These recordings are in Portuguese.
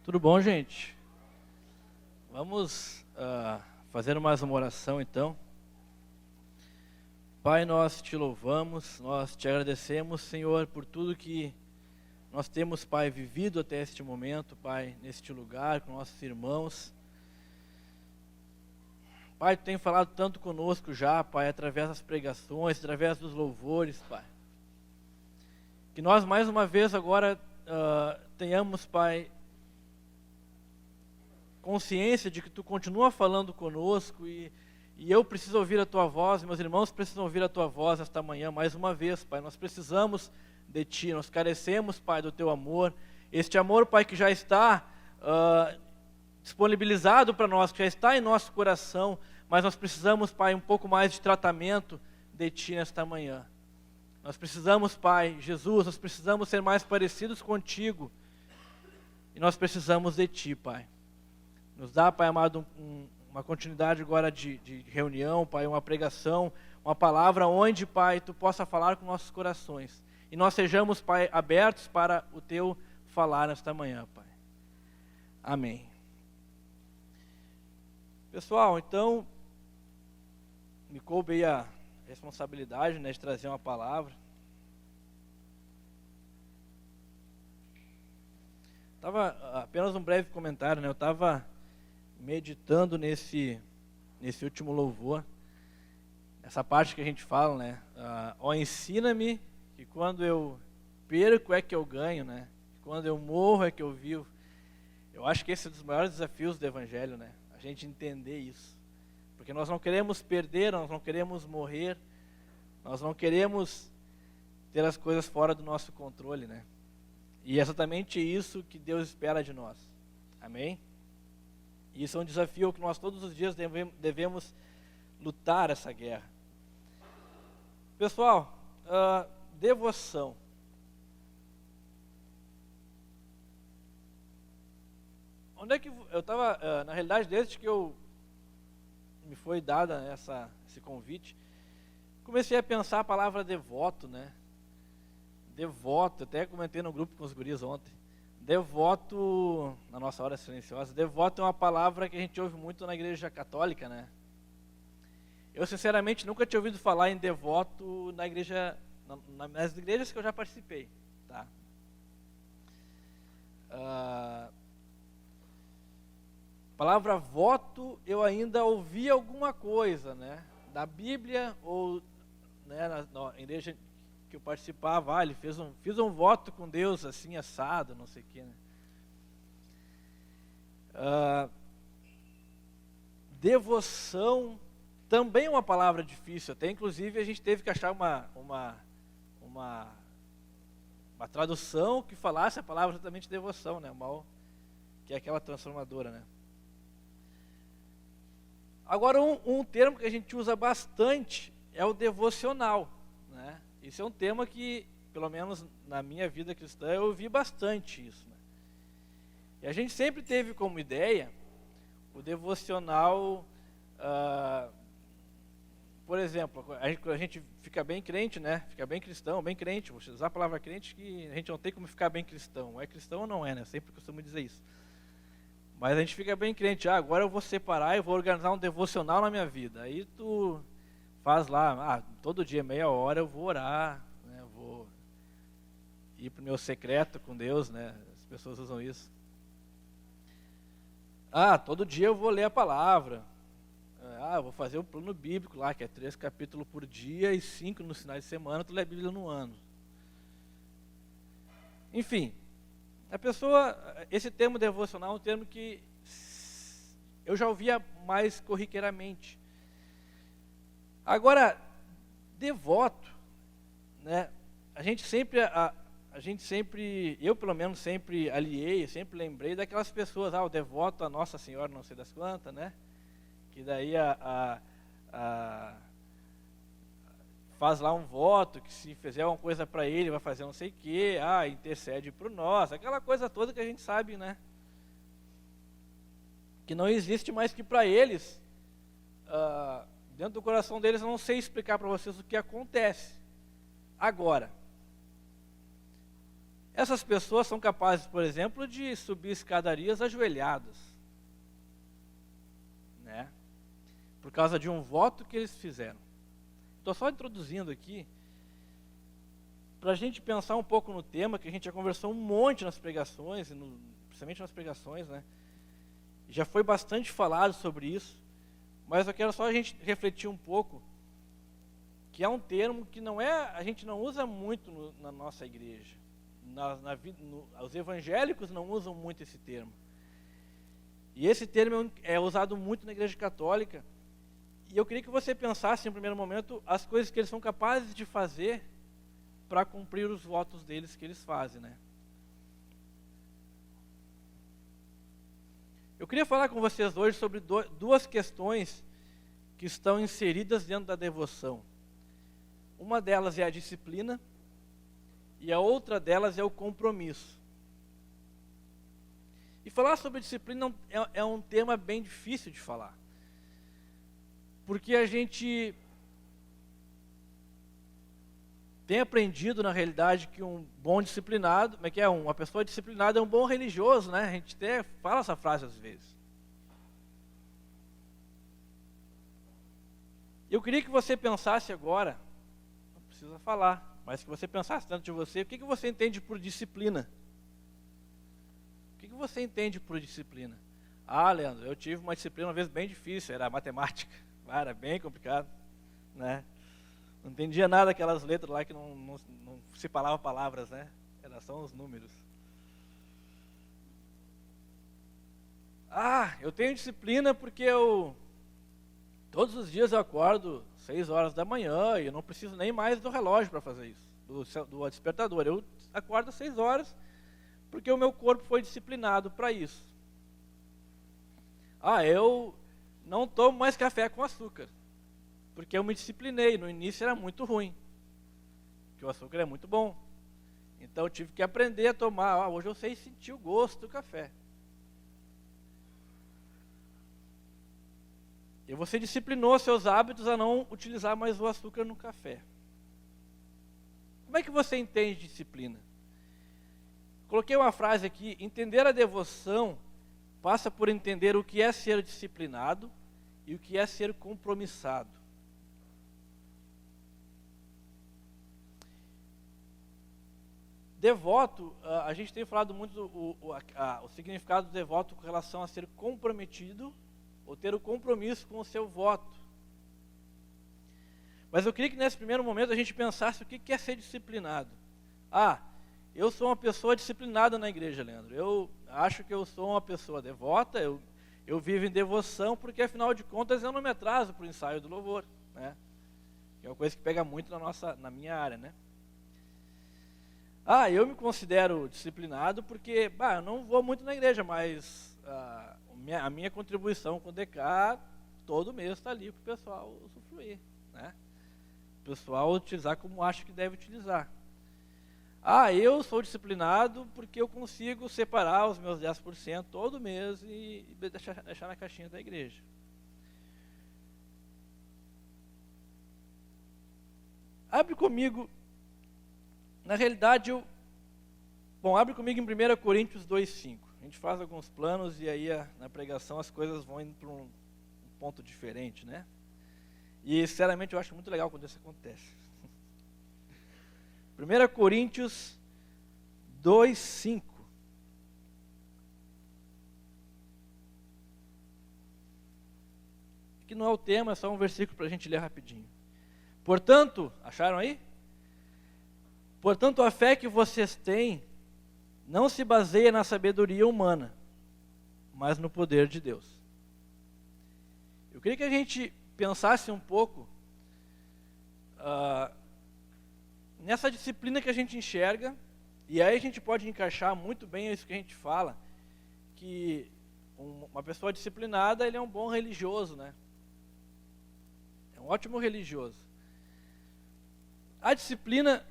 Tudo bom, gente? Vamos fazer mais uma oração, então. Pai, nós te louvamos, nós te agradecemos, Senhor, por tudo que nós temos, Pai, vivido até este momento, Pai, neste lugar, com nossos irmãos. Pai, tu tem falado tanto conosco já, Pai, através das pregações, através dos louvores, Pai. Que nós, mais uma vez, agora tenhamos, Pai, consciência de que tu continua falando conosco e eu preciso ouvir a tua voz, meus irmãos precisam ouvir a tua voz esta manhã, mais uma vez, Pai. Nós precisamos de ti, nós carecemos, Pai, do teu amor. Este amor, Pai, que já está disponibilizado para nós, que já está em nosso coração, mas nós precisamos, Pai, um pouco mais de tratamento de ti nesta manhã. Nós precisamos, Pai, Jesus, nós precisamos ser mais parecidos contigo e nós precisamos de ti, Pai. Nos dá, Pai amado, uma continuidade agora de reunião, Pai, uma pregação, uma palavra onde, Pai, tu possa falar com nossos corações. E nós sejamos, Pai, abertos para o teu falar nesta manhã, Pai. Amém. Pessoal, então, me coube aí a responsabilidade, né, de trazer uma palavra. Apenas um breve comentário, né, eu estava meditando nesse último louvor, essa parte que a gente fala, né? Ensina-me que quando eu perco é que eu ganho, né? Quando eu morro é que eu vivo. Eu acho que esse é um dos maiores desafios do Evangelho, né? A gente entender isso. Porque nós não queremos perder, nós não queremos morrer, nós não queremos ter as coisas fora do nosso controle, né? E é exatamente isso que Deus espera de nós. Amém? E isso é um desafio que nós todos os dias devemos lutar essa guerra. Pessoal, devoção. Onde é que eu estava, na realidade, desde que me foi dada esse convite, comecei a pensar a palavra devoto, né? Devoto, até comentei no grupo com os guris ontem. Devoto, na nossa hora silenciosa, devoto é uma palavra que a gente ouve muito na igreja católica, né? Eu, sinceramente, nunca tinha ouvido falar em devoto na igreja, nas igrejas que eu já participei, tá? A palavra voto, eu ainda ouvi alguma coisa, né? Da Bíblia, ou né, na igreja que eu participava, ele fiz um voto com Deus, assim, assado, não sei o que, né? Devoção também é uma palavra difícil, até inclusive a gente teve que achar uma tradução que falasse a palavra exatamente devoção, né? Que é aquela transformadora, né? Agora, um termo que a gente usa bastante é o devocional, né? Isso é um tema que, pelo menos na minha vida cristã, eu ouvi bastante isso, né? E a gente sempre teve como ideia o devocional, por exemplo, a gente fica bem crente, né? Fica bem cristão, bem crente. Vou usar a palavra crente que a gente não tem como ficar bem cristão. É cristão ou não é, né? Eu sempre costumo dizer isso. Mas a gente fica bem crente. Agora eu vou separar e vou organizar um devocional na minha vida. Aí tu faz lá, todo dia, meia hora eu vou orar, né? Eu vou ir para o meu secreto com Deus, né? As pessoas usam isso. Todo dia eu vou ler a palavra. Eu vou fazer o plano bíblico lá, que é 3 capítulos por dia e 5 nos finais de semana, tu lê a Bíblia no ano. Enfim, esse termo devocional é um termo que eu já ouvia mais corriqueiramente. Agora, devoto, né? A gente sempre, eu pelo menos sempre sempre lembrei daquelas pessoas, o devoto a Nossa Senhora, não sei das quantas, né? Que daí faz lá um voto, que se fizer uma coisa para ele, vai fazer não sei o quê, intercede por nós, aquela coisa toda que a gente sabe, né? Que não existe mais que para eles, dentro do coração deles, eu não sei explicar para vocês o que acontece. Agora, Essas pessoas são capazes, por exemplo, de subir escadarias ajoelhadas, né? Por causa de um voto que eles fizeram. Estou só introduzindo aqui, para a gente pensar um pouco no tema, que a gente já conversou um monte nas pregações, principalmente nas pregações, né? Já foi bastante falado sobre isso, mas eu quero só a gente refletir um pouco, que é um termo que a gente não usa muito na nossa igreja. Os evangélicos não usam muito esse termo. E esse termo é usado muito na igreja católica. E eu queria que você pensasse, em primeiro momento, as coisas que eles são capazes de fazer para cumprir os votos deles que eles fazem, né? Eu queria falar com vocês hoje sobre duas questões que estão inseridas dentro da devoção. Uma delas é a disciplina e a outra delas é o compromisso. E falar sobre disciplina é um tema bem difícil de falar. Porque a gente tem aprendido, na realidade, que um bom disciplinado, uma pessoa disciplinada é um bom religioso, né? A gente até fala essa frase às vezes. Eu queria que você pensasse agora, não precisa falar, mas que você pensasse dentro de você, o que você entende por disciplina? O que você entende por disciplina? Ah, Leandro, eu tive uma disciplina uma vez bem difícil, era matemática. Era bem complicado, né? Não entendia nada daquelas letras lá que não se falava palavras, né? Eram só os números. Ah, eu tenho disciplina porque todos os dias eu acordo 6 horas da manhã e eu não preciso nem mais do relógio para fazer isso, do despertador. Eu acordo às 6 horas porque o meu corpo foi disciplinado para isso. Ah, eu não tomo mais café com açúcar, porque eu me disciplinei. No início era muito ruim, porque o açúcar é muito bom. Então eu tive que aprender a tomar. Hoje eu sei sentir o gosto do café. E você disciplinou seus hábitos a não utilizar mais o açúcar no café. Como é que você entende disciplina? Coloquei uma frase aqui: entender a devoção passa por entender o que é ser disciplinado e o que é ser compromissado. Devoto, a gente tem falado muito o significado do devoto com relação a ser comprometido ou ter o compromisso com o seu voto. Mas eu queria que nesse primeiro momento a gente pensasse o que é ser disciplinado. Eu sou uma pessoa disciplinada na igreja, Leandro. Eu acho que eu sou uma pessoa devota, eu vivo em devoção, porque afinal de contas eu não me atraso para o ensaio do louvor, né? Que é uma coisa que pega muito na minha área, né? Eu me considero disciplinado porque, eu não vou muito na igreja, mas a minha contribuição com o DK todo mês está ali para o pessoal usufruir, né? O pessoal utilizar como acha que deve utilizar. Eu sou disciplinado porque eu consigo separar os meus 10% todo mês e deixar na caixinha da igreja. Abre comigo, na realidade, abre comigo em 1 Coríntios 2,5. A gente faz alguns planos e aí na pregação as coisas vão indo para um ponto diferente, né? E sinceramente eu acho muito legal quando isso acontece. 1 Coríntios 2,5. Que não é o tema, é só um versículo para a gente ler rapidinho. Portanto, acharam aí? Portanto, a fé que vocês têm não se baseia na sabedoria humana, mas no poder de Deus. Eu queria que a gente pensasse um pouco nessa disciplina que a gente enxerga, e aí a gente pode encaixar muito bem isso que a gente fala, que uma pessoa disciplinada, ele é um bom religioso, né? É um ótimo religioso. A disciplina,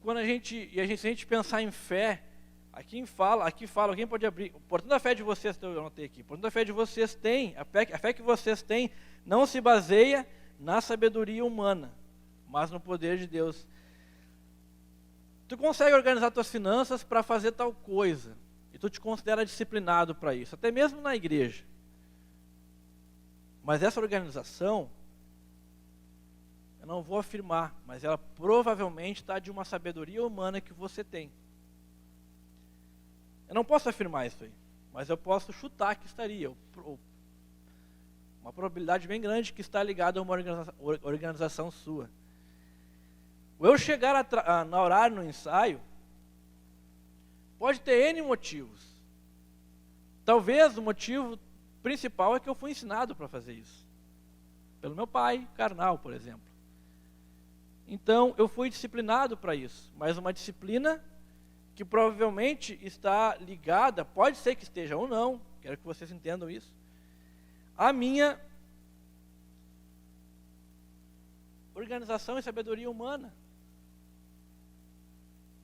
se a gente pensar em fé, aqui fala, alguém pode abrir, portanto a fé de vocês, eu anotei aqui, portanto a fé de vocês tem, a fé que vocês têm não se baseia na sabedoria humana, mas no poder de Deus. Tu consegue organizar tuas finanças para fazer tal coisa, e tu te considera disciplinado para isso, até mesmo na igreja. Mas essa organização, eu não vou afirmar, mas ela provavelmente está de uma sabedoria humana que você tem. Eu não posso afirmar isso aí, mas eu posso chutar que estaria. Uma probabilidade bem grande que está ligada a uma organização sua. O eu chegar na horário no ensaio, pode ter N motivos. Talvez o motivo principal é que eu fui ensinado para fazer isso. Pelo meu pai carnal, por exemplo. Então, eu fui disciplinado para isso. Mas uma disciplina que provavelmente está ligada, pode ser que esteja ou não, quero que vocês entendam isso, a minha organização e sabedoria humana.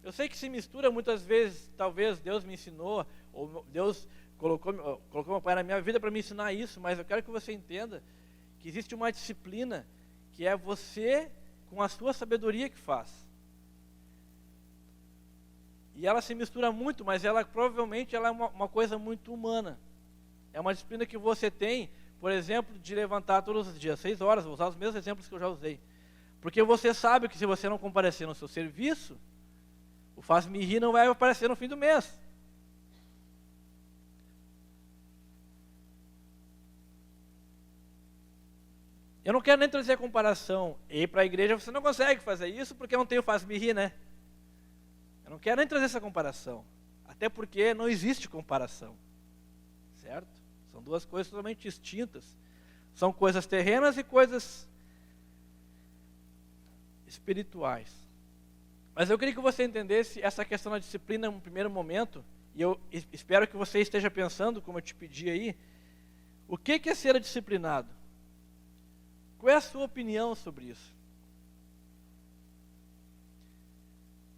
Eu sei que se mistura muitas vezes, talvez Deus me ensinou, ou Deus colocou meu pai na minha vida para me ensinar isso, mas eu quero que você entenda que existe uma disciplina que é você com a sua sabedoria que faz. E ela se mistura muito, mas ela provavelmente ela é uma coisa muito humana. É uma disciplina que você tem, por exemplo, de levantar todos os dias, 6 horas, vou usar os mesmos exemplos que eu já usei. Porque você sabe que se você não comparecer no seu serviço, o faz-me rir não vai aparecer no fim do mês. Eu não quero nem trazer a comparação. E para a igreja você não consegue fazer isso porque não tem o faz-me rir, né? Eu não quero nem trazer essa comparação. Até porque não existe comparação. Certo? São duas coisas totalmente distintas. São coisas terrenas e coisas espirituais. Mas eu queria que você entendesse essa questão da disciplina no primeiro momento. E eu espero que você esteja pensando, como eu te pedi aí, o que é ser disciplinado? Qual é a sua opinião sobre isso?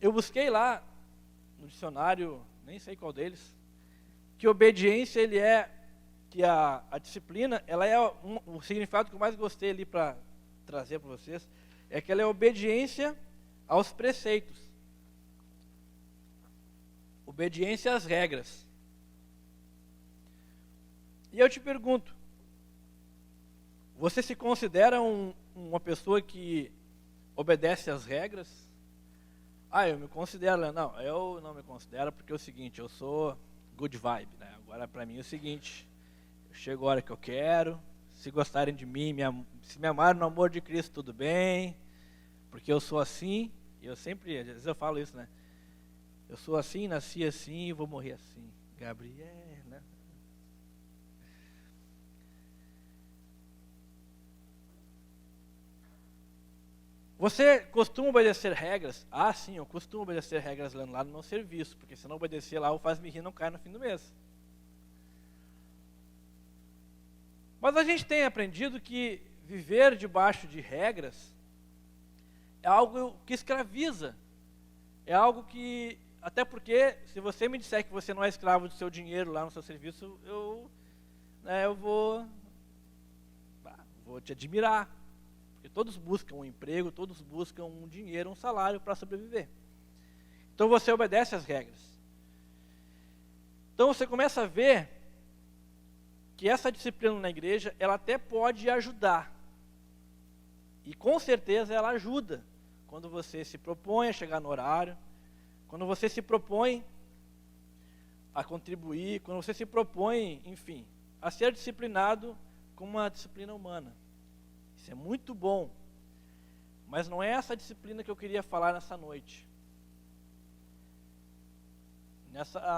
Eu busquei lá no dicionário, nem sei qual deles, que obediência que a disciplina, ela é o significado que eu mais gostei ali para trazer para vocês, é que ela é obediência aos preceitos. Obediência às regras. E eu te pergunto, você se considera uma pessoa que obedece às regras? Eu me considero. Não, eu não me considero porque é o seguinte, eu sou good vibe, né? Agora para mim é o seguinte, eu chego a hora que eu quero, se gostarem de mim, se me amarem no amor de Cristo, tudo bem, porque eu sou assim, e eu sempre, às vezes eu falo isso, né? Eu sou assim, nasci assim e vou morrer assim. Gabriel, né? Você costuma obedecer regras? Sim, eu costumo obedecer regras lá no meu serviço, porque se não obedecer lá, o faz-me rir não cai no fim do mês. Mas a gente tem aprendido que viver debaixo de regras é algo que escraviza. É algo que, até porque, se você me disser que você não é escravo do seu dinheiro lá no seu serviço, eu vou te admirar. Porque todos buscam um emprego, todos buscam um dinheiro, um salário para sobreviver. Então você obedece às regras. Então você começa a ver que essa disciplina na igreja, ela até pode ajudar. E com certeza ela ajuda. Quando você se propõe a chegar no horário, quando você se propõe a contribuir, quando você se propõe, enfim, a ser disciplinado com uma disciplina humana. Isso é muito bom, mas não é essa disciplina que eu queria falar nessa noite.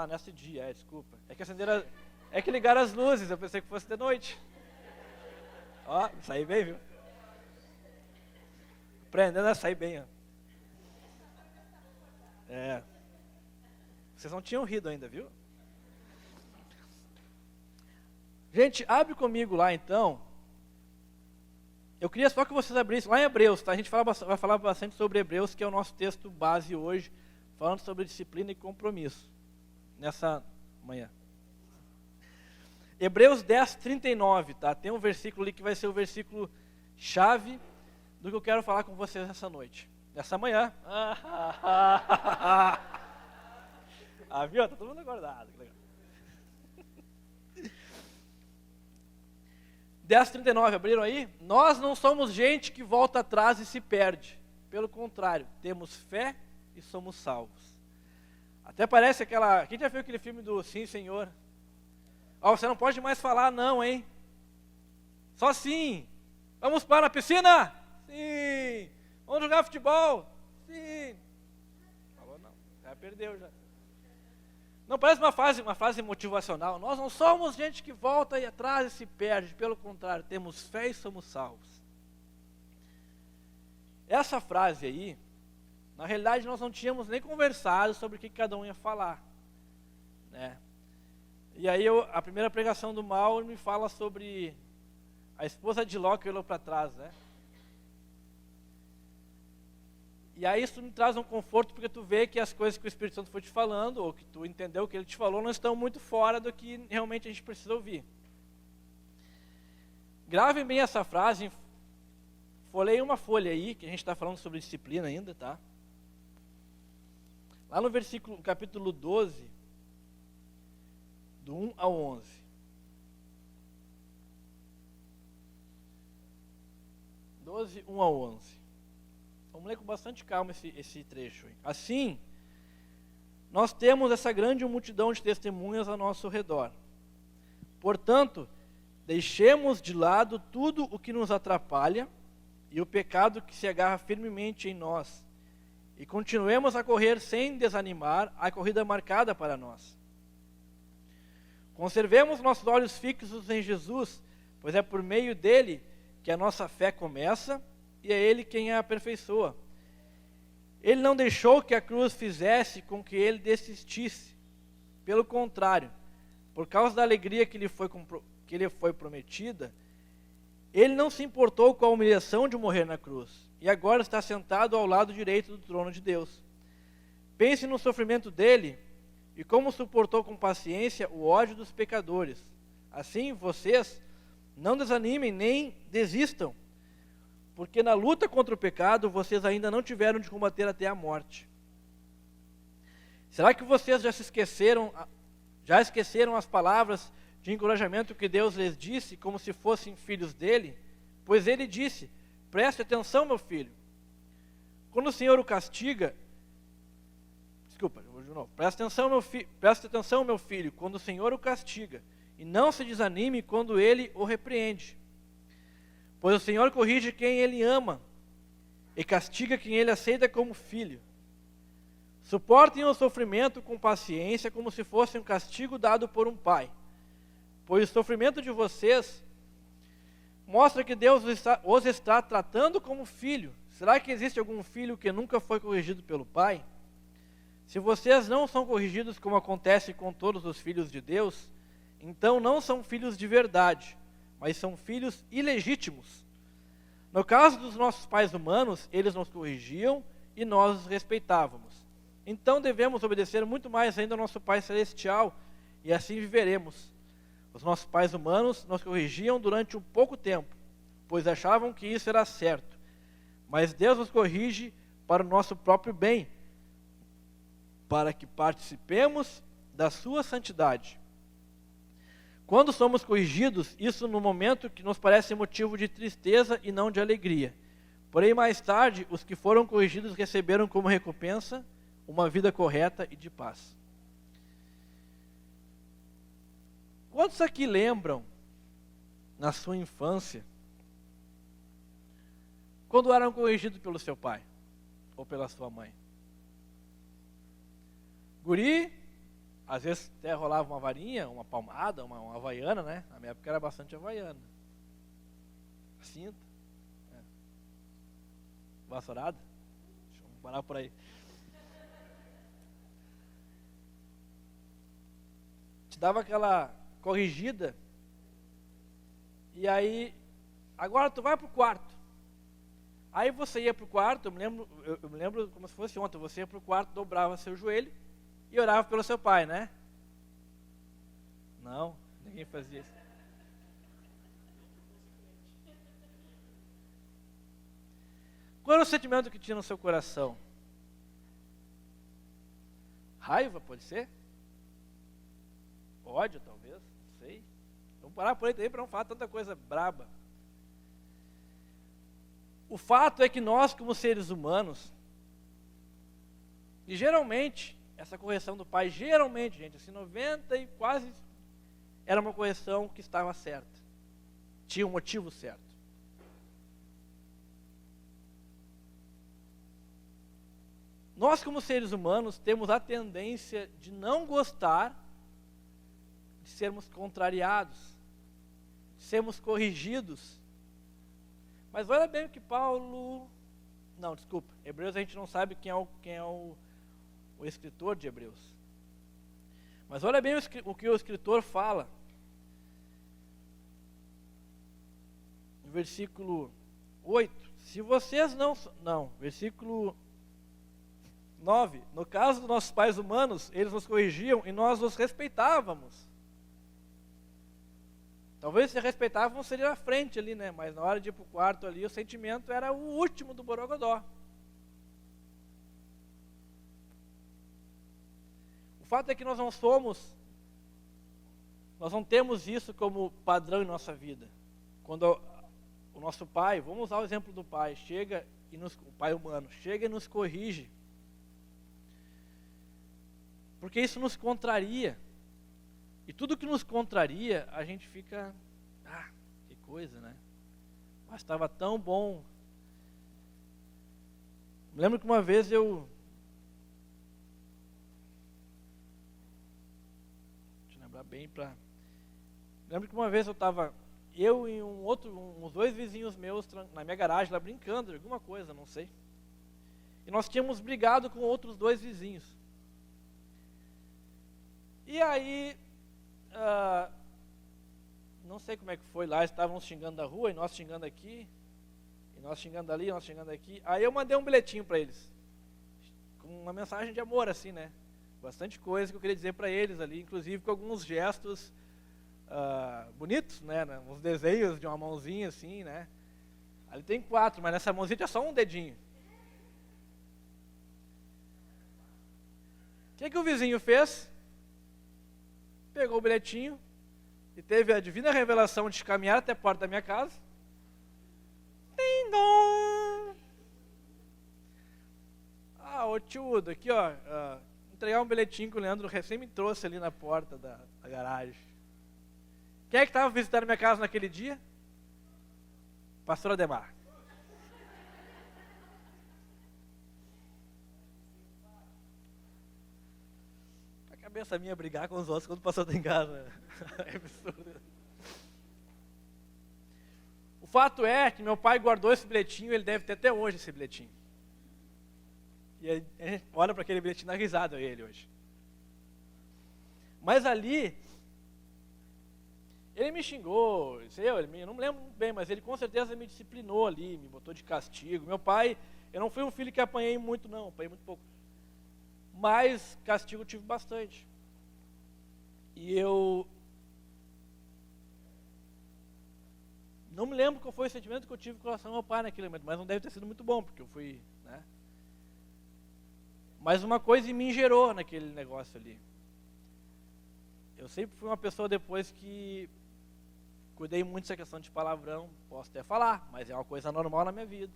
Nesse dia, desculpa. É que ligaram as luzes, eu pensei que fosse de noite. Ó, saí bem, viu? Aprendendo a sair bem, ó. Vocês não tinham rido ainda, viu? Gente, abre comigo lá então. Eu queria só que vocês abrissem, lá em Hebreus, tá? A gente vai falar bastante sobre Hebreus, que é o nosso texto base hoje, falando sobre disciplina e compromisso, nessa manhã. Hebreus 10, 39, tá? Tem um versículo ali que vai ser o versículo chave do que eu quero falar com vocês nessa noite. nessa manhã. Viu? Tá todo mundo acordado. Que legal. 10:39, abriram aí? Nós não somos gente que volta atrás e se perde. Pelo contrário, temos fé e somos salvos. Até parece aquela... Quem já viu aquele filme do Sim, Senhor? Você não pode mais falar não, hein? Só sim. Vamos para a piscina? Sim. Vamos jogar futebol? Sim. Falou não, já perdeu já. Não parece uma frase motivacional. Nós não somos gente que volta e atrás e se perde. Pelo contrário, temos fé e somos salvos. Essa frase aí, na realidade nós não tínhamos nem conversado sobre o que cada um ia falar, né? E aí a primeira pregação do Mauro me fala sobre a esposa de Ló que olhou para trás, né? E aí isso me traz um conforto, porque tu vê que as coisas que o Espírito Santo foi te falando, ou que tu entendeu que ele te falou, não estão muito fora do que realmente a gente precisa ouvir. Gravem bem essa frase, folhei uma folha aí, que a gente está falando sobre disciplina ainda, tá? Lá no capítulo 12, do 1 ao 11. (12, 1 ao 11). Vamos ler com bastante calma esse trecho. Assim, nós temos essa grande multidão de testemunhas ao nosso redor. Portanto, deixemos de lado tudo o que nos atrapalha e o pecado que se agarra firmemente em nós, e continuemos a correr sem desanimar a corrida marcada para nós. Conservemos nossos olhos fixos em Jesus, pois é por meio dele que a nossa fé começa e é ele quem a aperfeiçoa. Ele não deixou que a cruz fizesse com que ele desistisse. Pelo contrário, por causa da alegria que lhe foi prometida, ele não se importou com a humilhação de morrer na cruz, e agora está sentado ao lado direito do trono de Deus. Pense no sofrimento dele e como suportou com paciência o ódio dos pecadores. Assim, vocês não desanimem nem desistam, porque na luta contra o pecado, vocês ainda não tiveram de combater até a morte. Será que vocês já esqueceram as palavras de encorajamento que Deus lhes disse, como se fossem filhos dele? Pois ele disse: preste atenção, meu filho. Quando o Senhor o castiga... Preste atenção, meu filho, quando o Senhor o castiga, e não se desanime quando ele o repreende. Pois o Senhor corrige quem ele ama e castiga quem ele aceita como filho. Suportem o sofrimento com paciência, como se fosse um castigo dado por um pai. Pois o sofrimento de vocês mostra que Deus os está tratando como filho. Será que existe algum filho que nunca foi corrigido pelo pai? Se vocês não são corrigidos como acontece com todos os filhos de Deus, então não são filhos de verdade, mas são filhos ilegítimos. No caso dos nossos pais humanos, eles nos corrigiam e nós os respeitávamos. Então devemos obedecer muito mais ainda ao nosso Pai Celestial, e assim viveremos. Os nossos pais humanos nos corrigiam durante um pouco tempo, pois achavam que isso era certo. Mas Deus nos corrige para o nosso próprio bem, para que participemos da sua santidade. Quando somos corrigidos, isso no momento que nos parece motivo de tristeza e não de alegria. Porém, mais tarde, os que foram corrigidos receberam como recompensa uma vida correta e de paz. Quantos aqui lembram, na sua infância, quando eram corrigidos pelo seu pai ou pela sua mãe? Guri, às vezes até rolava uma varinha, uma palmada, uma havaiana, né? Na minha época era bastante havaiana. Cinta. Vassourada. Deixa eu parar por aí. Te dava aquela corrigida. E aí, agora tu vai pro quarto. Aí você ia pro quarto, eu me lembro como se fosse ontem, você ia pro quarto, dobrava seu joelho e orava pelo seu pai, né? Não, ninguém fazia isso. Qual era o sentimento que tinha no seu coração? Raiva, pode ser? Ódio, talvez, não sei. Vamos parar por aí também para não falar tanta coisa braba. O fato é que nós, como seres humanos, e geralmente, essa correção do pai, geralmente, gente, assim, 90 e quase, era uma correção que estava certa. Tinha um motivo certo. Nós, como seres humanos, temos a tendência de não gostar de sermos contrariados, de sermos corrigidos. Mas olha bem o que Paulo... Não, desculpa. Hebreus a gente não sabe quem é o escritor de Hebreus. Mas olha bem o que o escritor fala. No versículo 8. Se vocês não... Não, versículo 9. No caso dos nossos pais humanos, eles nos corrigiam e nós os respeitávamos. Talvez se respeitavam seria na frente ali, né? Mas na hora de ir para o quarto ali, o sentimento era o último do borogodó. O fato é que nós não temos isso como padrão em nossa vida. Quando o nosso pai, vamos usar o exemplo do pai, o pai humano, chega e nos corrige. Porque isso nos contraria. E tudo que nos contraria, a gente fica, que coisa, né? Mas estava tão bom. Me lembro que uma vez deixa eu lembrar bem lembro que uma vez eu e uns dois vizinhos meus na minha garagem lá brincando de alguma coisa, não sei. E nós tínhamos brigado com outros dois vizinhos. E aí, não sei como é que foi lá, estavam xingando da rua, e nós xingando aqui, e nós xingando ali, e nós xingando aqui. Aí eu mandei um bilhetinho para eles, com uma mensagem de amor, assim, né? Bastante coisa que eu queria dizer para eles ali, inclusive com alguns gestos bonitos, né? Uns desenhos de uma mãozinha, assim, né? Ali tem 4, mas nessa mãozinha tinha só um dedinho. O que o vizinho fez? Pegou o bilhetinho e teve a divina revelação de caminhar até a porta da minha casa. Ding dong! Ô tio, aqui ó, entregar um bilhetinho que o Leandro recém me trouxe ali na porta da garagem. Quem é que estava visitando minha casa naquele dia? Pastor Ademar. Cabeça minha brigar com os outros quando passou em casa. É absurdo. O fato é que meu pai guardou esse bilhetinho, ele deve ter até hoje esse bilhetinho. E a gente olha para aquele bilhetinho na risada ele hoje. Mas ali, ele me xingou, eu não me lembro muito bem, mas ele com certeza me disciplinou ali, me botou de castigo. Meu pai, eu não fui um filho que apanhei muito não, apanhei muito pouco. Mas castigo eu tive bastante. E eu não me lembro qual foi o sentimento que eu tive com relação ao meu pai naquele momento, mas não deve ter sido muito bom, porque eu fui, né? Mas uma coisa em mim gerou naquele negócio ali. Eu sempre fui uma pessoa depois que cuidei muito dessa questão de palavrão, posso até falar, mas é uma coisa normal na minha vida.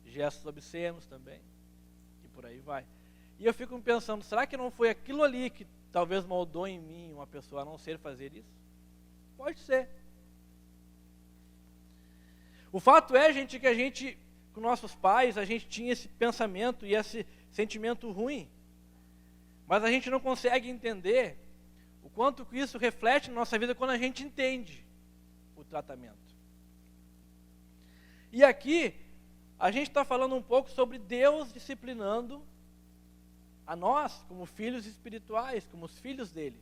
Gestos obscenos também, e por aí vai. E eu fico pensando, será que não foi aquilo ali que talvez moldou em mim uma pessoa a não ser fazer isso? Pode ser. O fato é, gente, que a gente, com nossos pais, a gente tinha esse pensamento e esse sentimento ruim. Mas a gente não consegue entender o quanto que isso reflete na nossa vida quando a gente entende o tratamento. E aqui, a gente está falando um pouco sobre Deus disciplinando a nós, como filhos espirituais, como os filhos dele.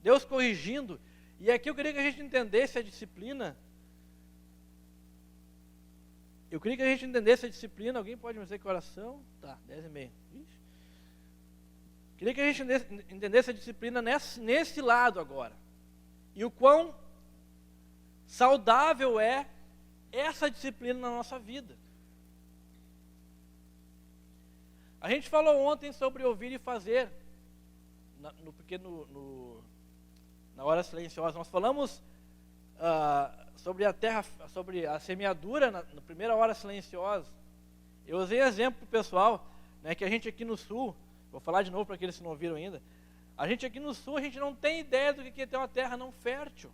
Deus corrigindo. E aqui eu queria que a gente entendesse a disciplina. Alguém pode me dizer que oração? Tá, 10h30. Queria que a gente entendesse a disciplina nesse lado agora. E o quão saudável é essa disciplina na nossa vida. A gente falou ontem sobre ouvir e fazer, porque na hora silenciosa nós falamos sobre a terra, sobre a semeadura na primeira hora silenciosa. Eu usei exemplo pessoal, né, que a gente aqui no sul, vou falar de novo para aqueles que não ouviram ainda, a gente aqui no sul, a gente não tem ideia do que é ter uma terra não fértil.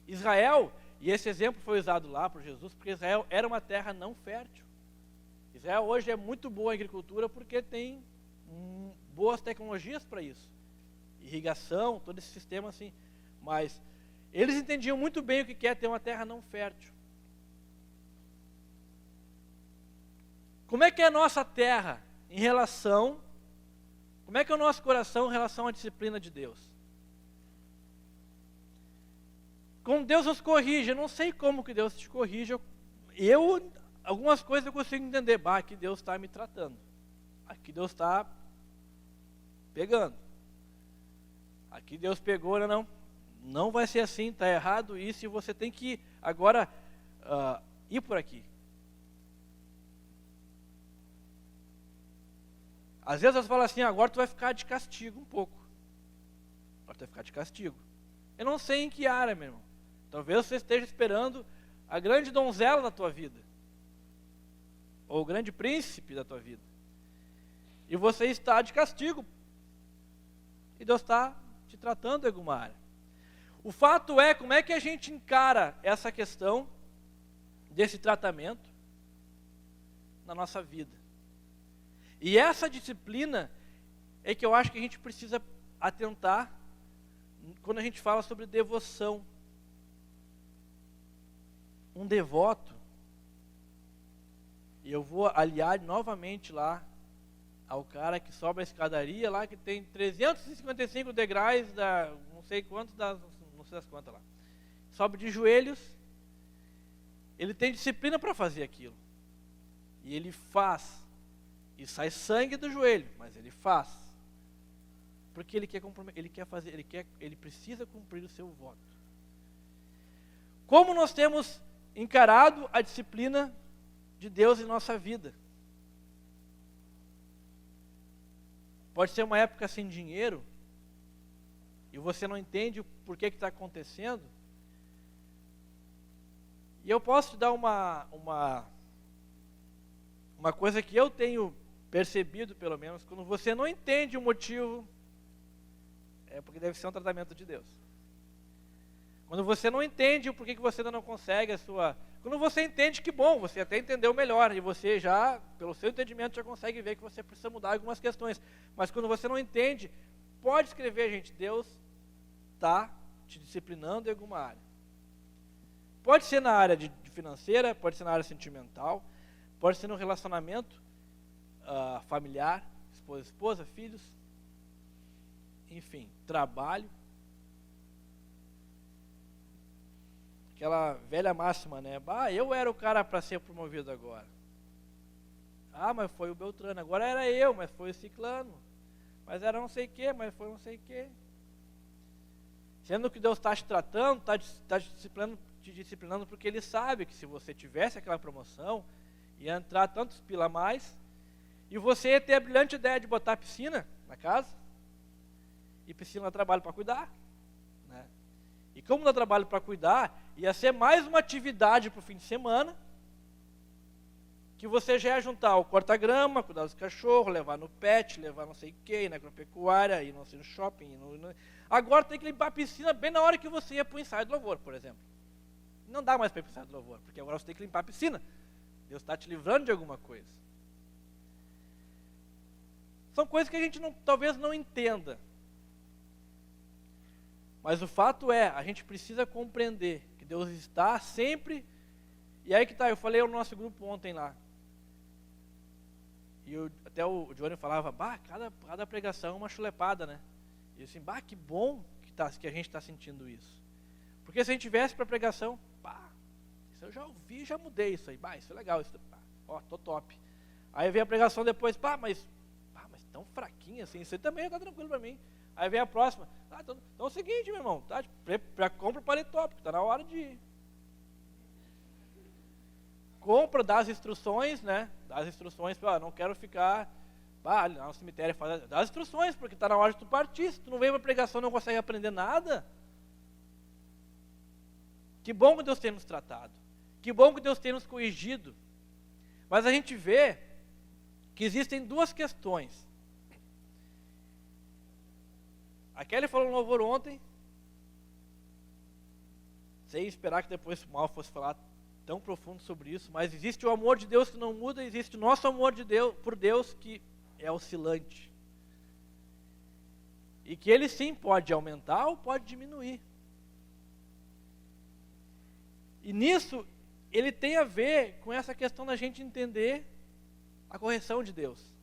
Israel, e esse exemplo foi usado lá por Jesus, porque Israel era uma terra não fértil. Israel hoje é muito boa em agricultura porque tem boas tecnologias para isso. Irrigação, todo esse sistema assim. Mas eles entendiam muito bem o que é ter uma terra não fértil. Como é que é a nossa terra em relação, como é que é o nosso coração em relação à disciplina de Deus? Como Deus nos corrige, eu não sei como que Deus te corrige, algumas coisas eu consigo entender, aqui Deus está me tratando, aqui Deus está pegando, aqui Deus pegou, não vai ser assim, está errado isso e você tem que agora ir por aqui. Às vezes você fala assim, agora tu vai ficar de castigo um pouco. Agora tu vai ficar de castigo. Eu não sei em que área, meu irmão. Talvez você esteja esperando a grande donzela da tua vida. Ou o grande príncipe da tua vida. E você está de castigo. E Deus está te tratando em alguma área. O fato é, como é que a gente encara essa questão desse tratamento na nossa vida? E essa disciplina é que eu acho que a gente precisa atentar quando a gente fala sobre devoção. Um devoto, e eu vou aliar novamente lá ao cara que sobe a escadaria lá, que tem 355 degraus, não sei quantas lá. Sobe de joelhos, ele tem disciplina para fazer aquilo. E ele faz. E sai sangue do joelho, mas ele faz. Porque ele quer fazer, ele precisa cumprir o seu voto. Como nós temos encarado a disciplina de Deus em nossa vida? Pode ser uma época sem dinheiro, e você não entende o porquê que está acontecendo. E eu posso te dar uma coisa que eu tenho percebido, pelo menos, quando você não entende o motivo, é porque deve ser um tratamento de Deus. Quando você não entende o porquê que você ainda não consegue Quando você entende, que bom, você até entendeu melhor, e você já, pelo seu entendimento, já consegue ver que você precisa mudar algumas questões. Mas quando você não entende, pode escrever, gente, Deus está te disciplinando em alguma área. Pode ser na área de financeira, pode ser na área sentimental, pode ser no relacionamento familiar, esposa, filhos, enfim, trabalho. Aquela velha máxima, né? Eu era o cara para ser promovido agora. Mas foi o Beltrano. Agora era eu, mas foi o Ciclano. Mas era não sei o quê, mas foi não sei o quê. Sendo que Deus está te tratando, está te disciplinando porque Ele sabe que se você tivesse aquela promoção, ia entrar tantos pila a mais, e você ia ter a brilhante ideia de botar piscina na casa, e piscina dá trabalho para cuidar, né? E como dá trabalho para cuidar, ia ser mais uma atividade para o fim de semana, que você já ia juntar o corta-grama, cuidar dos cachorros, levar no pet, levar não sei o que, ir na agropecuária, ir não sei, no shopping. Agora tem que limpar a piscina bem na hora que você ia para o ensaio do louvor, por exemplo. Não dá mais para ir para o ensaio do louvor, porque agora você tem que limpar a piscina. Deus está te livrando de alguma coisa. São coisas que a gente talvez não entenda. Mas o fato é, a gente precisa compreender que Deus está sempre... E aí que está, eu falei no nosso grupo ontem lá. E até o Johnny falava, cada pregação é uma chulepada, né? E eu assim, que bom que a gente está sentindo isso. Porque se a gente tivesse para pregação, isso eu já ouvi, já mudei isso aí. Isso é legal, tô top. Aí vem a pregação depois, mas tão fraquinha assim, isso aí também está tranquilo para mim. Aí vem a próxima, então é o seguinte, meu irmão, compra o paletó, porque está na hora de ir. bom para dar as instruções, né? Dar as instruções para, não quero ficar ali no cemitério, dar as instruções, porque está na hora de tu partir. Se tu não veio para pregação, não consegue aprender nada. Que bom que Deus tem nos tratado. Que bom que Deus tem nos corrigido. Mas a gente vê que existem duas questões. A Kelly falou no louvor ontem, sem esperar que depois o Mal fosse falar tão profundo sobre isso, mas existe o amor de Deus que não muda, existe o nosso amor de Deus, por Deus que é oscilante. E que ele sim pode aumentar ou pode diminuir. E nisso, ele tem a ver com essa questão da gente entender a correção de Deus.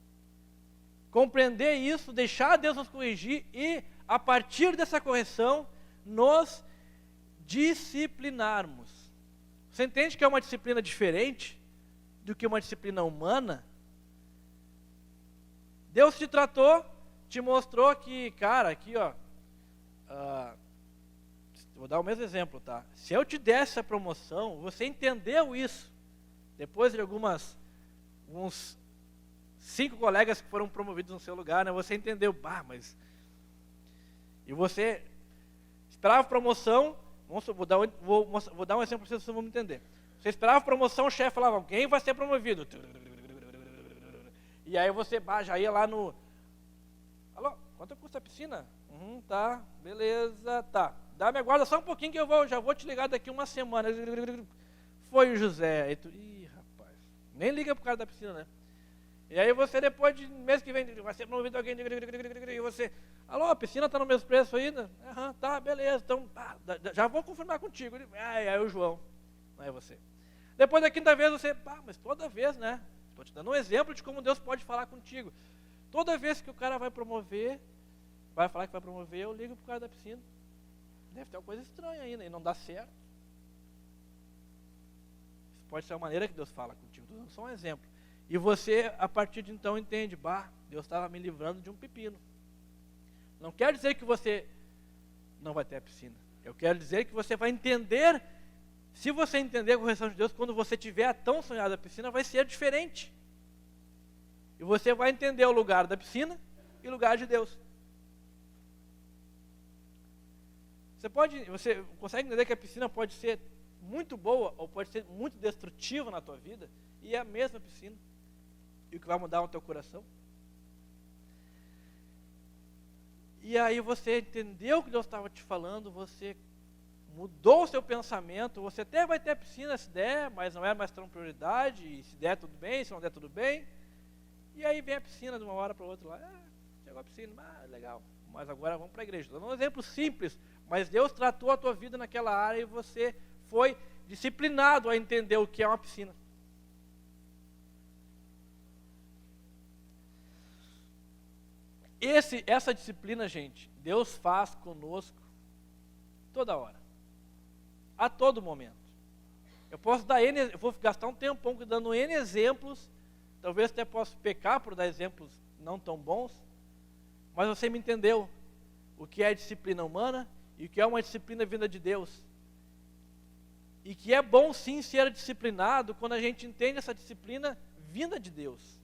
Compreender isso, deixar Deus nos corrigir e, a partir dessa correção, nos disciplinarmos. Você entende que é uma disciplina diferente do que uma disciplina humana? Deus te tratou, te mostrou que, cara, aqui ó, vou dar o mesmo exemplo, tá? Se eu te desse a promoção, você entendeu isso, depois de uns 5 colegas que foram promovidos no seu lugar, né? Você entendeu, mas... E você esperava promoção, vou dar um exemplo para vocês vão me entender. Você esperava promoção, o chefe falava, alguém vai ser promovido. E aí você já ia lá no... Alô, quanto custa a piscina? Tá, beleza, tá. Dá minha guarda só um pouquinho que eu já vou te ligar daqui uma semana. Foi o José. Aí tu, rapaz, nem liga pro cara da piscina, né? E aí você depois de mês que vem vai ser promovido alguém e você, alô, a piscina tá no mesmo preço ainda? Tá, beleza, então já vou confirmar contigo. Aí o João, não é você. Depois da quinta vez você, mas toda vez, né? Estou te dando um exemplo de como Deus pode falar contigo. Toda vez que o cara vai falar que vai promover, eu ligo pro cara da piscina. Deve ter uma coisa estranha ainda, e não dá certo. Isso pode ser a maneira que Deus fala contigo. Estou dando só um exemplo. E você, a partir de então, entende, Deus estava me livrando de um pepino. Não quer dizer que você não vai ter a piscina. Eu quero dizer que você vai entender, se você entender a correção de Deus, quando você tiver a tão sonhada piscina, vai ser diferente. E você vai entender o lugar da piscina e o lugar de Deus. Você consegue entender que a piscina pode ser muito boa ou pode ser muito destrutiva na tua vida, e é a mesma piscina. E o que vai mudar no teu coração? E aí você entendeu o que Deus estava te falando, você mudou o seu pensamento, você até vai ter a piscina se der, mas não é mais tão prioridade, e se der tudo bem, se não der tudo bem. E aí vem a piscina de uma hora para outra lá, chegou a piscina, legal, mas agora vamos para a igreja. Estou dando um exemplo simples, mas Deus tratou a tua vida naquela área e você foi disciplinado a entender o que é uma piscina. Essa disciplina, gente, Deus faz conosco toda hora, a todo momento. Eu vou gastar um tempão dando N exemplos, talvez até possa pecar por dar exemplos não tão bons, mas você me entendeu o que é disciplina humana e o que é uma disciplina vinda de Deus. E que é bom sim ser disciplinado quando a gente entende essa disciplina vinda de Deus.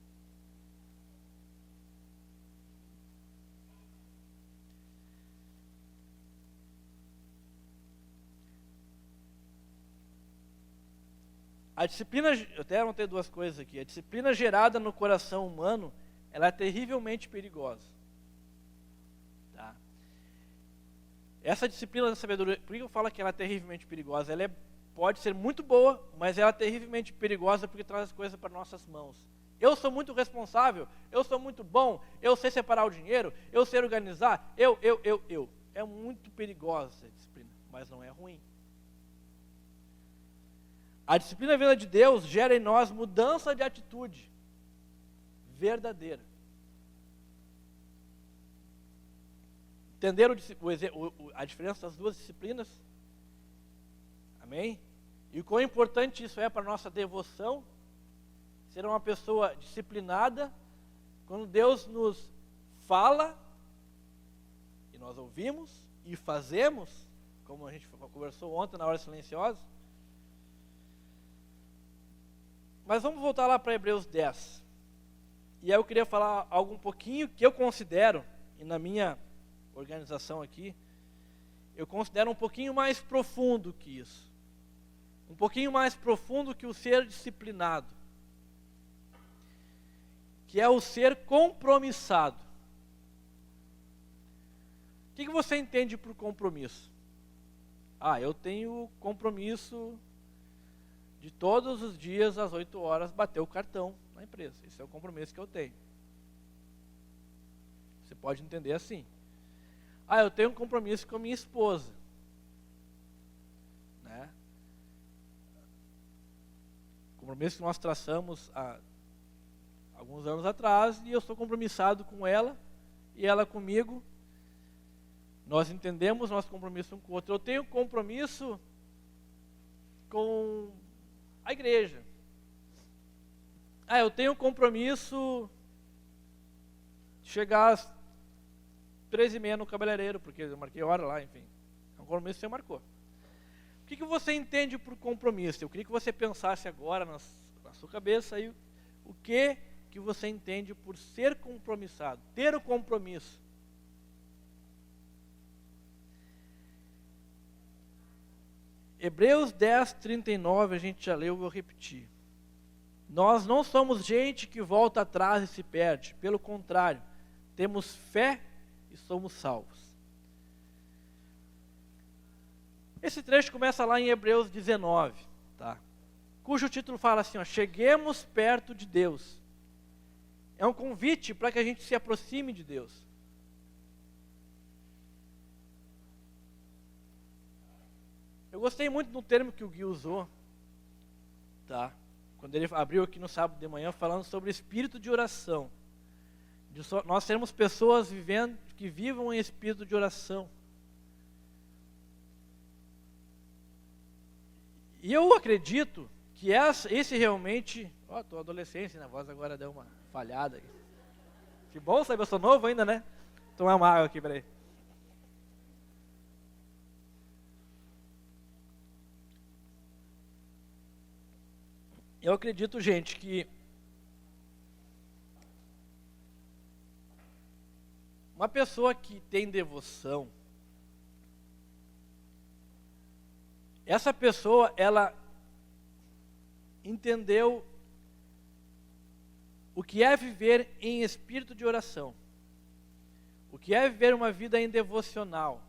A disciplina, eu até anotei 2 coisas aqui. A disciplina gerada no coração humano, ela é terrivelmente perigosa. Tá? Essa disciplina da sabedoria, por que eu falo que ela é terrivelmente perigosa? Ela pode ser muito boa, mas ela é terrivelmente perigosa porque traz as coisas para nossas mãos. Eu sou muito responsável, eu sou muito bom, eu sei separar o dinheiro, eu sei organizar, eu. É muito perigosa essa disciplina, mas não é ruim. A disciplina vinda de Deus gera em nós mudança de atitude verdadeira. Entenderam a diferença das 2 disciplinas? Amém? E o quão importante isso é para a nossa devoção? Ser uma pessoa disciplinada, quando Deus nos fala, e nós ouvimos e fazemos, como a gente conversou ontem na hora silenciosa. Mas vamos voltar lá para Hebreus 10. E aí eu queria falar algo um pouquinho que eu considero, e na minha organização aqui, eu considero um pouquinho mais profundo que isso. Um pouquinho mais profundo que o ser disciplinado. Que é o ser compromissado. O que você entende por compromisso? Eu tenho compromisso de todos os dias às 8 horas bater o cartão na empresa. Esse é o compromisso que eu tenho. Você pode entender assim. Eu tenho um compromisso com a minha esposa. Né? Compromisso que nós traçamos há alguns anos atrás, e eu sou compromissado com ela e ela comigo. Nós entendemos nosso compromisso um com o outro. Eu tenho compromisso com a igreja. Eu tenho compromisso de chegar às 13h30 no cabeleireiro, porque eu marquei hora lá, enfim. É um compromisso que você marcou. O que você entende por compromisso? Eu queria que você pensasse agora na sua cabeça aí o que você entende por ser compromissado, ter o compromisso. Hebreus 10, 39, a gente já leu, eu vou repetir. Nós não somos gente que volta atrás e se perde. Pelo contrário, temos fé e somos salvos. Esse trecho começa lá em Hebreus 19, tá? Cujo título fala assim, cheguemos perto de Deus. É um convite para que a gente se aproxime de Deus. Eu gostei muito do termo que o Gui usou, tá? Quando ele abriu aqui no sábado de manhã falando sobre espírito de oração. Nós sermos pessoas que vivam em espírito de oração. E eu acredito que esse realmente... Tô adolescência, a voz agora deu uma falhada aqui. Que bom, sabe, eu sou novo ainda, né? Tomar uma água aqui, peraí. Eu acredito, gente, que uma pessoa que tem devoção, essa pessoa, ela entendeu o que é viver em espírito de oração, o que é viver uma vida em devocional.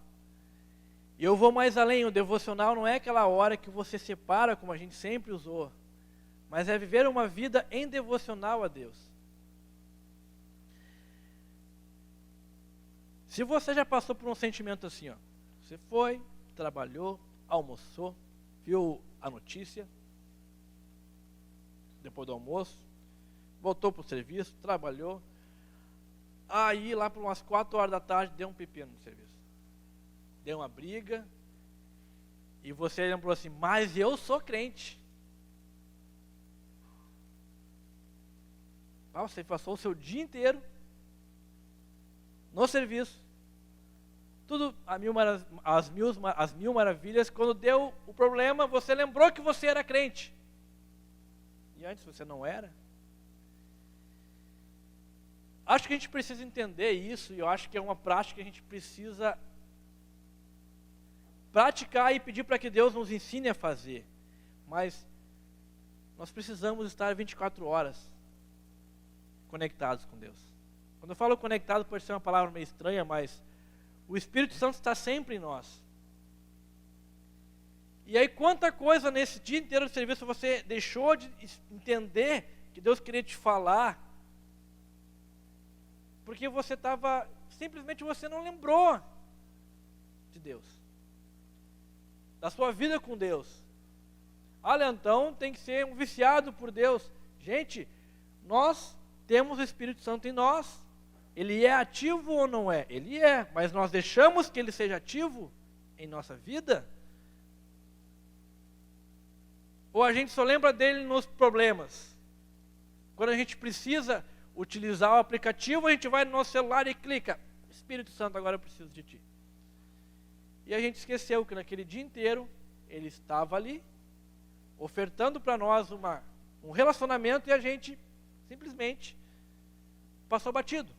E eu vou mais além, o devocional não é aquela hora que você separa, como a gente sempre usou, mas é viver uma vida em devocional a Deus. Se você já passou por um sentimento assim, você foi, trabalhou, almoçou, viu a notícia, depois do almoço, voltou para o serviço, trabalhou, aí lá por umas 4 horas da tarde deu um pepino no serviço. Deu uma briga, e você lembrou assim, mas eu sou crente. Você passou o seu dia inteiro no serviço, tudo às mil maravilhas. Quando deu o problema, você lembrou que você era crente. E antes você não era. Acho que a gente precisa entender isso, e eu acho que é uma prática que a gente precisa praticar e pedir para que Deus nos ensine a fazer. Mas nós precisamos estar 24 horas conectados com Deus. Quando eu falo conectado, pode ser uma palavra meio estranha, mas o Espírito Santo está sempre em nós. E aí, quanta coisa nesse dia inteiro de serviço você deixou de entender que Deus queria te falar, porque você estava, simplesmente você não lembrou de Deus, da sua vida com Deus. Então tem que ser um viciado por Deus. Gente, nós temos o Espírito Santo em nós. Ele é ativo ou não é? Ele é, mas nós deixamos que ele seja ativo em nossa vida? Ou a gente só lembra dele nos problemas? Quando a gente precisa utilizar o aplicativo, a gente vai no nosso celular e clica, Espírito Santo, agora eu preciso de ti. E a gente esqueceu que naquele dia inteiro, ele estava ali, ofertando para nós uma um relacionamento e a gente simplesmente passou batido.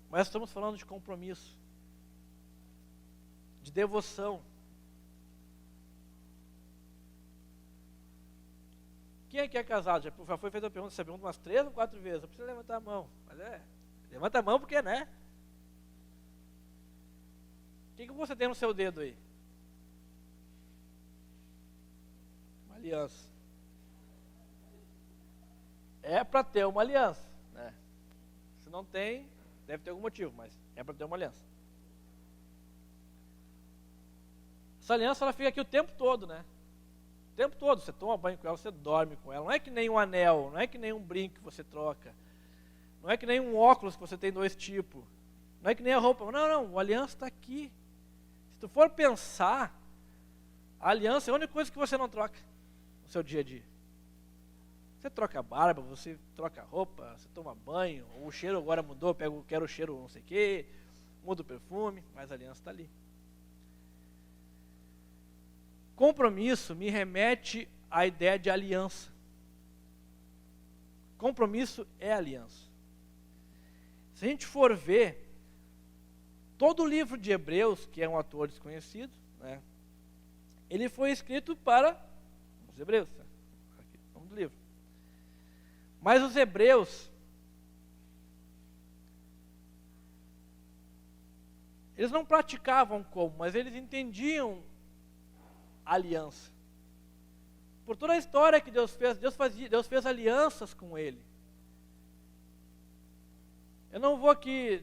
Mas estamos falando de compromisso, de devoção. Quem aqui é casado? Já foi feita a pergunta, essa pergunta umas 3 ou 4 vezes. Eu preciso levantar a mão. Mas levanta a mão porque, né? O que você tem no seu dedo aí? Uma aliança. É para ter uma aliança, né? Se não tem, deve ter algum motivo, mas é para ter uma aliança. Essa aliança, ela fica aqui o tempo todo, né? O tempo todo, você toma banho com ela, você dorme com ela. Não é que nem um anel, não é que nem um brinco que você troca. Não é que nem um óculos que você tem 2 tipos. Não é que nem a roupa. Não, a aliança está aqui. Se tu for pensar, a aliança é a única coisa que você não troca no seu dia a dia. Você troca a barba, você troca a roupa, você toma banho, o cheiro agora mudou, quero o cheiro não sei o quê, muda o perfume, mas a aliança está ali. Compromisso me remete à ideia de aliança. Compromisso é aliança. Se a gente for ver, todo o livro de Hebreus, que é um autor desconhecido, né, ele foi escrito para os hebreus. Aqui, vamos do livro. Mas os hebreus, eles não praticavam como, mas eles entendiam a aliança. Por toda a história que Deus fez alianças com ele. Eu não vou aqui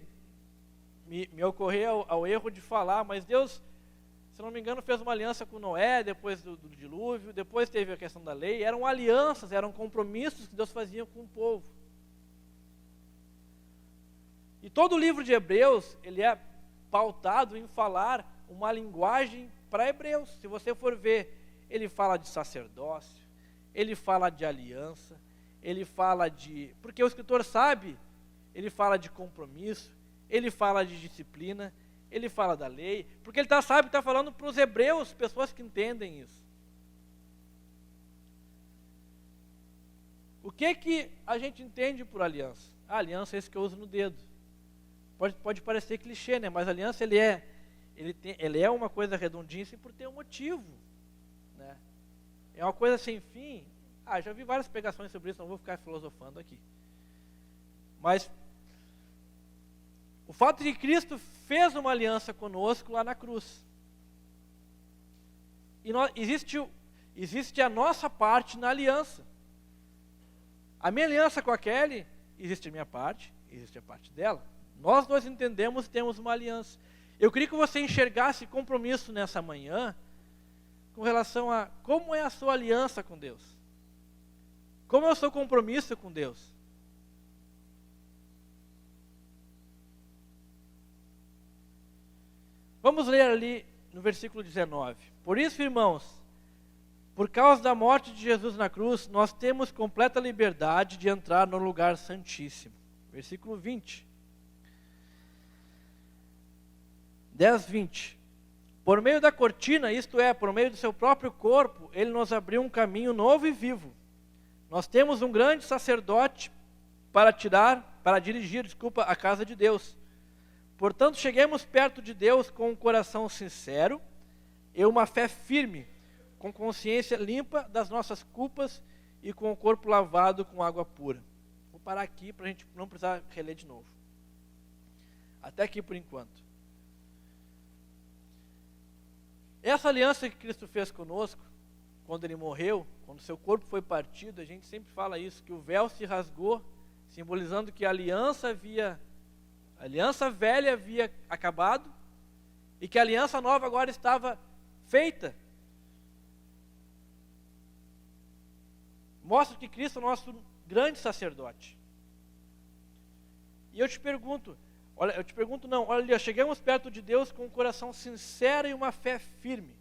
me ocorrer ao erro de falar, mas Deus, se não me engano, fez uma aliança com Noé, depois do dilúvio, depois teve a questão da lei, eram alianças, eram compromissos que Deus fazia com o povo. E todo o livro de Hebreus, ele é pautado em falar uma linguagem para hebreus. Se você for ver, ele fala de sacerdócio, ele fala de aliança, ele fala de... Porque o escritor sabe, ele fala de compromisso, ele fala de disciplina, ele fala da lei, porque ele sabe que está falando para os hebreus, pessoas que entendem isso. O que a gente entende por aliança? A aliança é isso que eu uso no dedo. Pode parecer clichê, né? Mas a aliança, ele é uma coisa redondinha assim, por ter um motivo, né? É uma coisa sem fim. Já vi várias pregações sobre isso, não vou ficar filosofando aqui. Mas o fato de que Cristo fez uma aliança conosco lá na cruz. E existe a nossa parte na aliança. A minha aliança com a Kelly, existe a minha parte, existe a parte dela. Nós dois entendemos e temos uma aliança. Eu queria que você enxergasse compromisso nessa manhã com relação a como é a sua aliança com Deus. Como é o seu compromisso com Deus. Vamos ler ali no versículo 19. Por isso, irmãos, por causa da morte de Jesus na cruz, nós temos completa liberdade de entrar no lugar santíssimo. Versículo 20. 10, 20. Por meio da cortina, isto é, por meio do seu próprio corpo, ele nos abriu um caminho novo e vivo. Nós temos um grande sacerdote para dirigir a casa de Deus. Portanto, cheguemos perto de Deus com um coração sincero e uma fé firme, com consciência limpa das nossas culpas e com o corpo lavado com água pura. Vou parar aqui para a gente não precisar reler de novo. Até aqui por enquanto. Essa aliança que Cristo fez conosco, quando Ele morreu, quando seu corpo foi partido, a gente sempre fala isso, que o véu se rasgou, simbolizando que a aliança velha havia acabado e que a aliança nova agora estava feita. Mostra que Cristo é o nosso grande sacerdote. E eu te pergunto, olha, chegamos perto de Deus com um coração sincero e uma fé firme.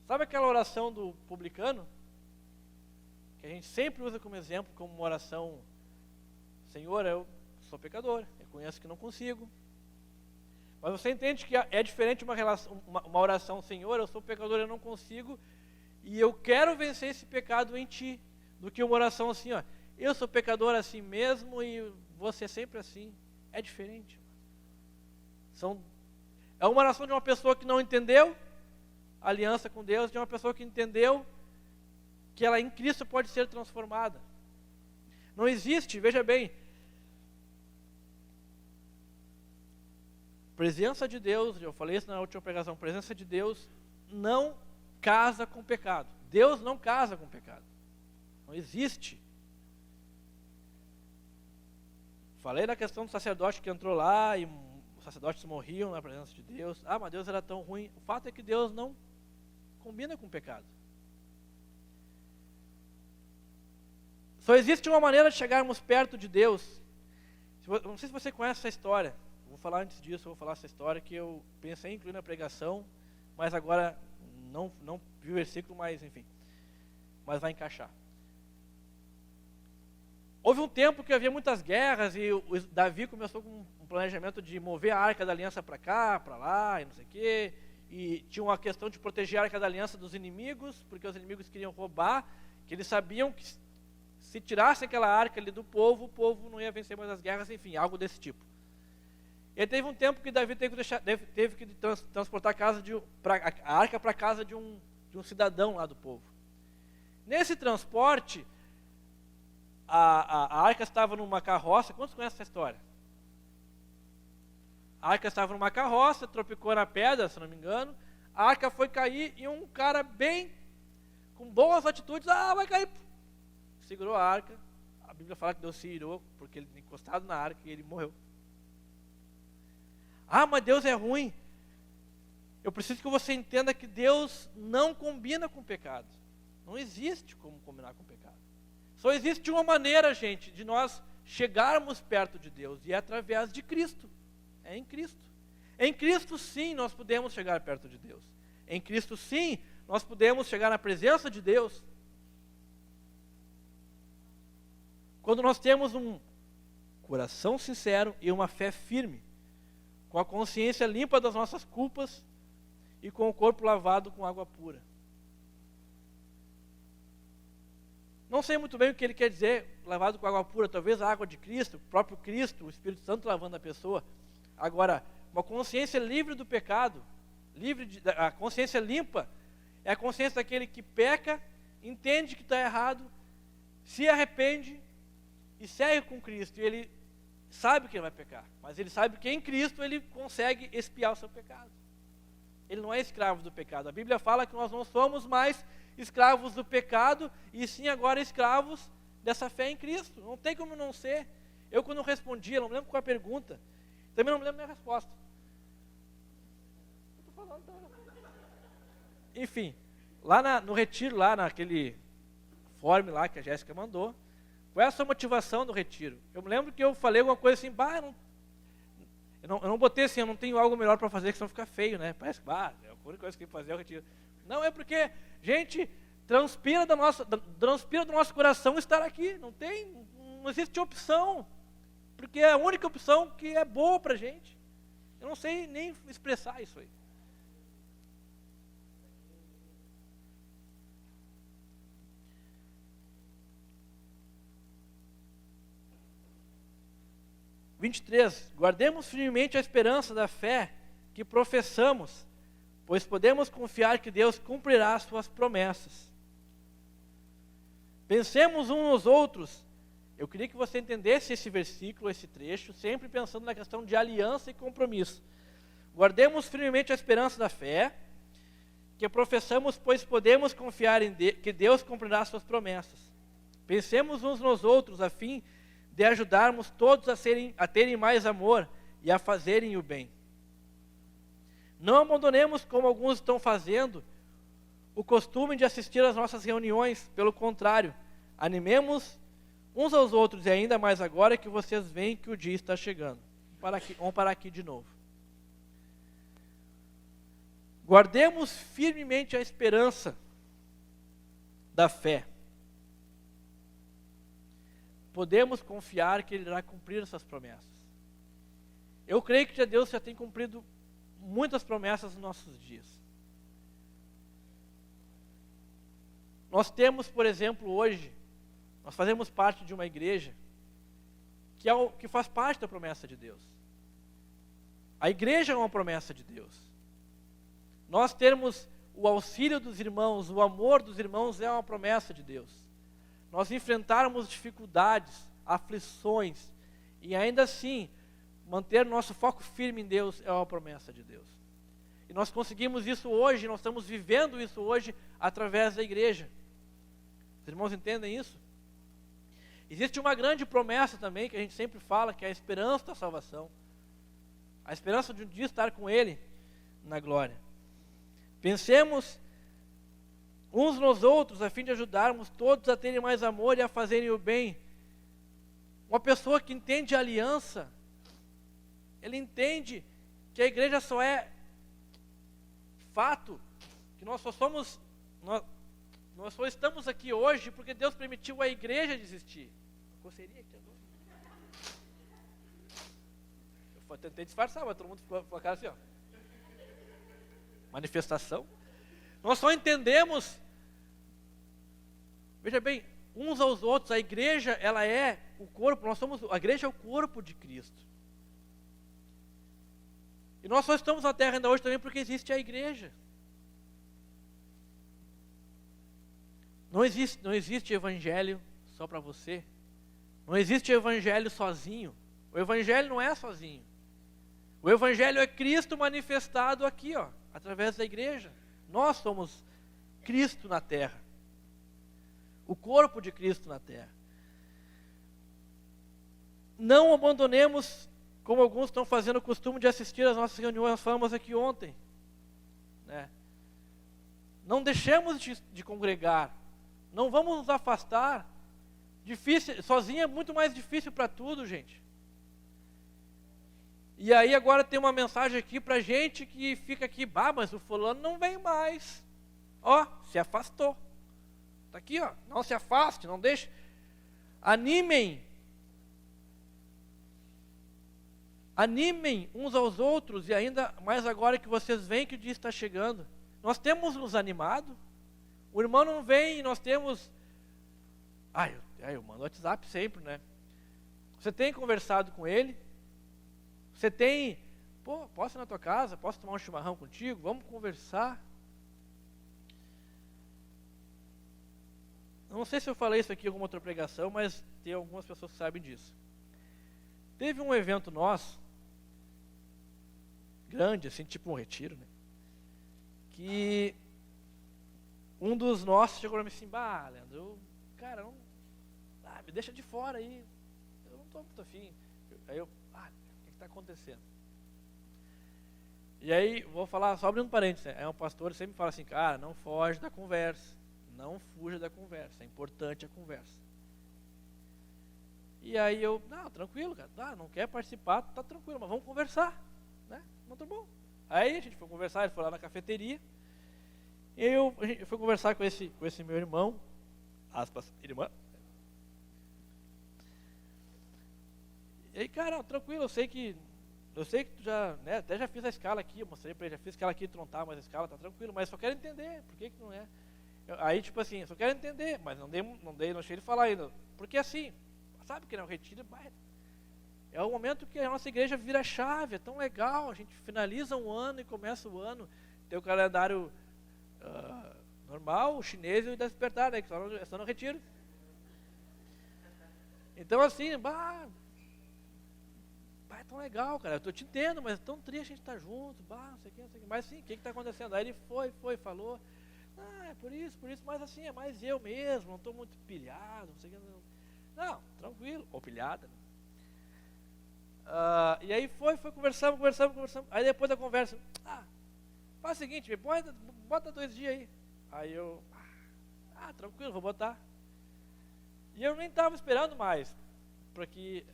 Sabe aquela oração do publicano? Que a gente sempre usa como exemplo, como uma oração: Senhor, eu sou pecador, reconheço que não consigo. Mas você entende que é diferente uma oração, Senhor, eu sou pecador, eu não consigo, e eu quero vencer esse pecado em Ti, do que uma oração assim, ó, eu sou pecador assim mesmo e você sempre assim. É diferente. É uma oração de uma pessoa que não entendeu a aliança com Deus, de uma pessoa que entendeu que ela em Cristo pode ser transformada. Não existe, veja bem, presença de Deus, eu falei isso na última pregação, presença de Deus não casa com pecado. Deus não casa com pecado. Não existe. Falei na questão do sacerdote que entrou lá e os sacerdotes morriam na presença de Deus. Ah, mas Deus era tão ruim. O fato é que Deus não combina com pecado. Só existe uma maneira de chegarmos perto de Deus. Não sei se você conhece essa história. Vou falar antes disso, vou falar essa história que eu pensei em incluir na pregação, mas agora não vi o versículo, mas enfim. Mas vai encaixar. Houve um tempo que havia muitas guerras e o Davi começou com um planejamento de mover a Arca da Aliança para cá, para lá e não sei o quê. E tinha uma questão de proteger a Arca da Aliança dos inimigos, porque os inimigos queriam roubar, que eles sabiam que se tirassem aquela arca ali do povo, o povo não ia vencer mais as guerras, enfim, algo desse tipo. E aí teve um tempo que Davi teve que transportar a arca para a casa de um cidadão lá do povo. Nesse transporte, a arca estava numa carroça. Quantos conhecem essa história? A arca estava numa carroça, tropicou na pedra, se não me engano. A arca foi cair e um cara bem, com boas atitudes, vai cair. Segurou a arca. A Bíblia fala que Deus se irou, porque ele tinha encostado na arca e ele morreu. Ah, mas Deus é ruim. Eu preciso que você entenda que Deus não combina com o pecado. Não existe como combinar com o pecado. Só existe uma maneira, gente, de nós chegarmos perto de Deus, e é através de Cristo. É em Cristo. Em Cristo, sim, nós podemos chegar perto de Deus. Em Cristo, sim, nós podemos chegar na presença de Deus. Quando nós temos um coração sincero e uma fé firme, com a consciência limpa das nossas culpas e com o corpo lavado com água pura. Não sei muito bem o que ele quer dizer, lavado com água pura, talvez a água de Cristo, o próprio Cristo, o Espírito Santo lavando a pessoa. Agora, uma consciência livre do pecado, a consciência limpa, é a consciência daquele que peca, entende que está errado, se arrepende e segue com Cristo. E ele sabe que ele vai pecar, mas ele sabe que em Cristo ele consegue expiar o seu pecado. Ele não é escravo do pecado. A Bíblia fala que nós não somos mais escravos do pecado, e sim agora escravos dessa fé em Cristo. Não tem como não ser. Eu, quando respondi, eu não me lembro qual a pergunta, também não me lembro da minha resposta. Eu tô falando, enfim, lá no retiro, lá naquele form lá que a Jéssica mandou, qual é a sua motivação do retiro? Eu me lembro que eu falei alguma coisa assim, eu não botei assim, eu não tenho algo melhor para fazer, que senão fica feio, né? Parece que, é a única coisa que eu tenho que fazer é o retiro. Não, é porque, gente, transpira do nosso coração estar aqui. Não existe opção, porque é a única opção que é boa para a gente. Eu não sei nem expressar isso aí. Guardemos firmemente a esperança da fé que professamos, pois podemos confiar que Deus cumprirá as suas promessas. Pensemos uns nos outros. Eu queria que você entendesse esse versículo, esse trecho, sempre pensando na questão de aliança e compromisso. Guardemos firmemente a esperança da fé que professamos, pois podemos confiar que Deus cumprirá as suas promessas. Pensemos uns nos outros, a fim de ajudarmos todos a terem mais amor e a fazerem o bem. Não abandonemos, como alguns estão fazendo, o costume de assistir às nossas reuniões. Pelo contrário, animemos uns aos outros, e ainda mais agora que vocês veem que o dia está chegando. Vamos parar aqui de novo. Guardemos firmemente a esperança da fé. Podemos confiar que Ele irá cumprir essas promessas. Eu creio que Deus já tem cumprido muitas promessas nos nossos dias. Nós temos, por exemplo, hoje, nós fazemos parte de uma igreja que faz parte da promessa de Deus. A igreja é uma promessa de Deus. Nós termos o auxílio dos irmãos, o amor dos irmãos é uma promessa de Deus. Nós enfrentarmos dificuldades, aflições, e ainda assim, manter nosso foco firme em Deus é uma promessa de Deus. E nós conseguimos isso hoje, nós estamos vivendo isso hoje através da igreja. Os irmãos entendem isso? Existe uma grande promessa também, que a gente sempre fala, que é a esperança da salvação. A esperança de um dia estar com Ele na glória. Pensemos uns nos outros, a fim de ajudarmos todos a terem mais amor e a fazerem o bem. Uma pessoa que entende a aliança, ele entende que a igreja só é fato, que nós só estamos aqui hoje porque Deus permitiu a igreja de existir. Coceirinha aqui agora. Eu tentei disfarçar, mas todo mundo ficou com a cara assim, ó. Manifestação. Nós só entendemos, veja bem, uns aos outros. A igreja, ela é o corpo, a igreja é o corpo de Cristo. E nós só estamos na terra ainda hoje também porque existe a igreja. Não existe evangelho só para você. Não existe evangelho sozinho. O evangelho não é sozinho. O evangelho é Cristo manifestado aqui, ó, através da igreja. Nós somos Cristo na terra. O corpo de Cristo na terra. Não abandonemos, como alguns estão fazendo o costume de assistir às nossas reuniões, nós falamos aqui ontem, né? Não deixemos de congregar. Não vamos nos afastar. Sozinho é muito mais difícil para tudo, gente. E aí agora tem uma mensagem aqui para gente que fica aqui, mas o fulano não vem mais. Ó, se afastou. Está aqui, ó, não se afaste, não deixe. Animem uns aos outros, e ainda mais agora que vocês veem que o dia está chegando. Nós temos nos animado. O irmão não vem e nós temos... eu mando WhatsApp sempre, né? Você tem conversado com ele? Você tem... posso ir na tua casa? Posso tomar um chimarrão contigo? Vamos conversar. Eu não sei se eu falei isso aqui em alguma outra pregação, mas tem algumas pessoas que sabem disso. Teve um evento nosso, grande, assim, tipo um retiro, né? Que um dos nossos chegou para mim assim, Leandro, me deixa de fora aí, eu não estou muito afim. Aí o que está acontecendo? E aí, vou falar, só abrindo um parênteses, né? Um pastor sempre fala assim, não foge da conversa, não fuja da conversa, é importante a conversa. E aí tranquilo, cara, não quer participar, tá tranquilo, mas vamos conversar, né? Muito bom. Aí a gente foi conversar, ele foi lá na cafeteria, eu fui conversar com esse meu irmão, aspas, irmã. E aí, cara, tranquilo, eu sei que tu já, né, até já fiz a escala aqui, eu mostrei pra ele, já fiz a escala aqui, tu não tá, mas a escala tá tranquilo, mas só quero entender, por que não é? Aí, tipo assim, só quero entender, mas não deixei ele falar ainda, porque assim, sabe que não retira, é o momento que a nossa igreja vira chave, é tão legal, a gente finaliza um ano e começa o ano, tem o calendário normal, o chinês e o despertar, né, que só no retiro. Então assim, é tão legal, cara, eu tô te entendendo, mas é tão triste a gente estar junto, não sei o que, mas sim, o que está acontecendo? Aí ele falou, é por isso, mas assim, é mais eu mesmo, não estou muito pilhado, não sei o que. Não, tranquilo, ou pilhada, né? E aí conversamos, aí depois da conversa, faz o seguinte, bota 2 dias aí. Aí eu, tranquilo, vou botar. E eu nem estava esperando mais, para que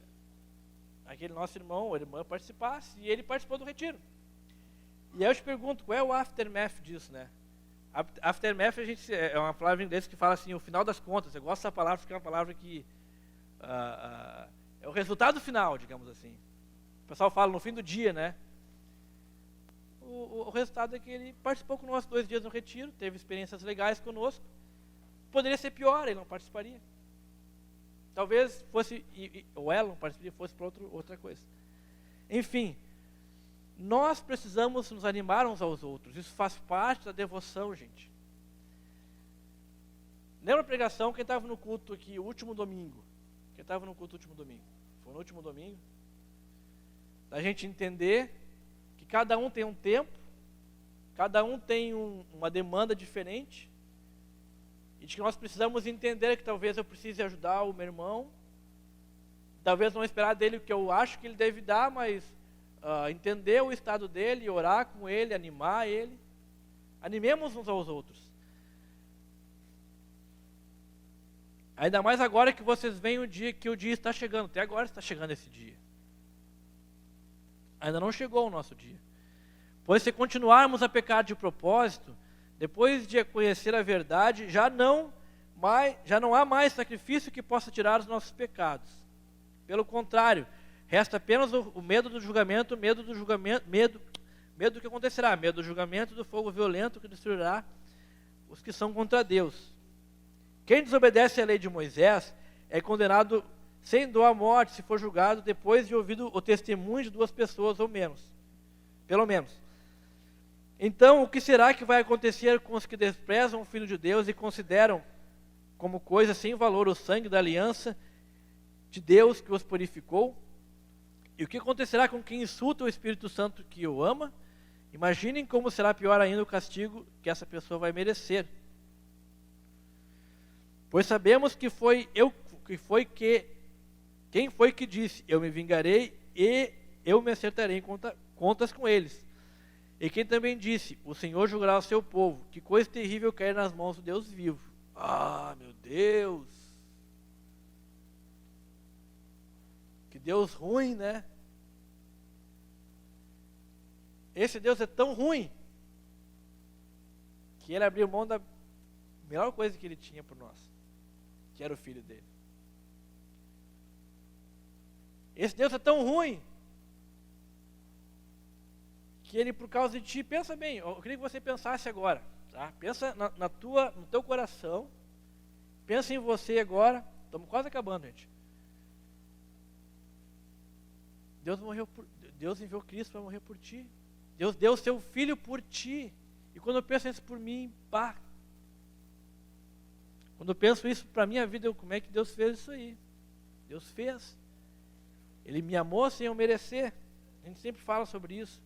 aquele nosso irmão ou irmã participasse, e ele participou do retiro. E aí eu te pergunto, qual é o aftermath disso, né? Aftermath é uma palavra em inglês que fala assim, o final das contas. Eu gosto dessa palavra porque é uma palavra que é o resultado final, digamos assim. O pessoal fala no fim do dia, né? O resultado é que ele participou conosco 2 dias no retiro, teve experiências legais conosco. Poderia ser pior, ele não participaria. Talvez fosse, ou ela não participaria, fosse para outra coisa. Enfim, nós precisamos nos animar uns aos outros. Isso faz parte da devoção, gente. Lembra a pregação? Quem estava no culto aqui, o último domingo? Quem estava no culto último domingo? Foi no último domingo? Da gente entender que cada um tem um tempo, cada um tem uma demanda diferente, e de que nós precisamos entender que talvez eu precise ajudar o meu irmão, talvez não esperar dele o que eu acho que ele deve dar, mas entender o estado dele, orar com ele, animar ele. Animemos uns aos outros. Ainda mais agora que vocês veem o dia está chegando. Até agora está chegando esse dia. Ainda não chegou o nosso dia. Pois se continuarmos a pecar de propósito, depois de conhecer a verdade, já não há mais sacrifício que possa tirar os nossos pecados. Pelo contrário, resta apenas o medo do julgamento, medo do que acontecerá, medo do julgamento, do fogo violento que destruirá os que são contra Deus. Quem desobedece à lei de Moisés é condenado sem dor à morte se for julgado depois de ouvido o testemunho de 2 pessoas ou menos. Pelo menos. Então, o que será que vai acontecer com os que desprezam o Filho de Deus e consideram como coisa sem valor o sangue da aliança de Deus que os purificou? E o que acontecerá com quem insulta o Espírito Santo que o ama? Imaginem como será pior ainda o castigo que essa pessoa vai merecer. Pois sabemos quem foi que disse, eu me vingarei e eu me acertarei em contas com eles. E quem também disse, o Senhor julgará o seu povo. Que coisa terrível cair nas mãos do Deus vivo. Ah, meu Deus. Que Deus ruim, né? Esse Deus é tão ruim que ele abriu mão da melhor coisa que ele tinha por nós, que era o Filho dele. Esse Deus é tão ruim que ele, por causa de ti, pensa bem, eu queria que você pensasse agora, tá? Pensa no teu coração, pensa em você agora, estamos quase acabando, gente. Deus enviou Cristo para morrer por ti. Deus deu o seu Filho por ti. E quando eu penso isso por mim, pá. Quando eu penso isso para a minha vida, como é que Deus fez isso aí? Deus fez. Ele me amou sem eu merecer. A gente sempre fala sobre isso.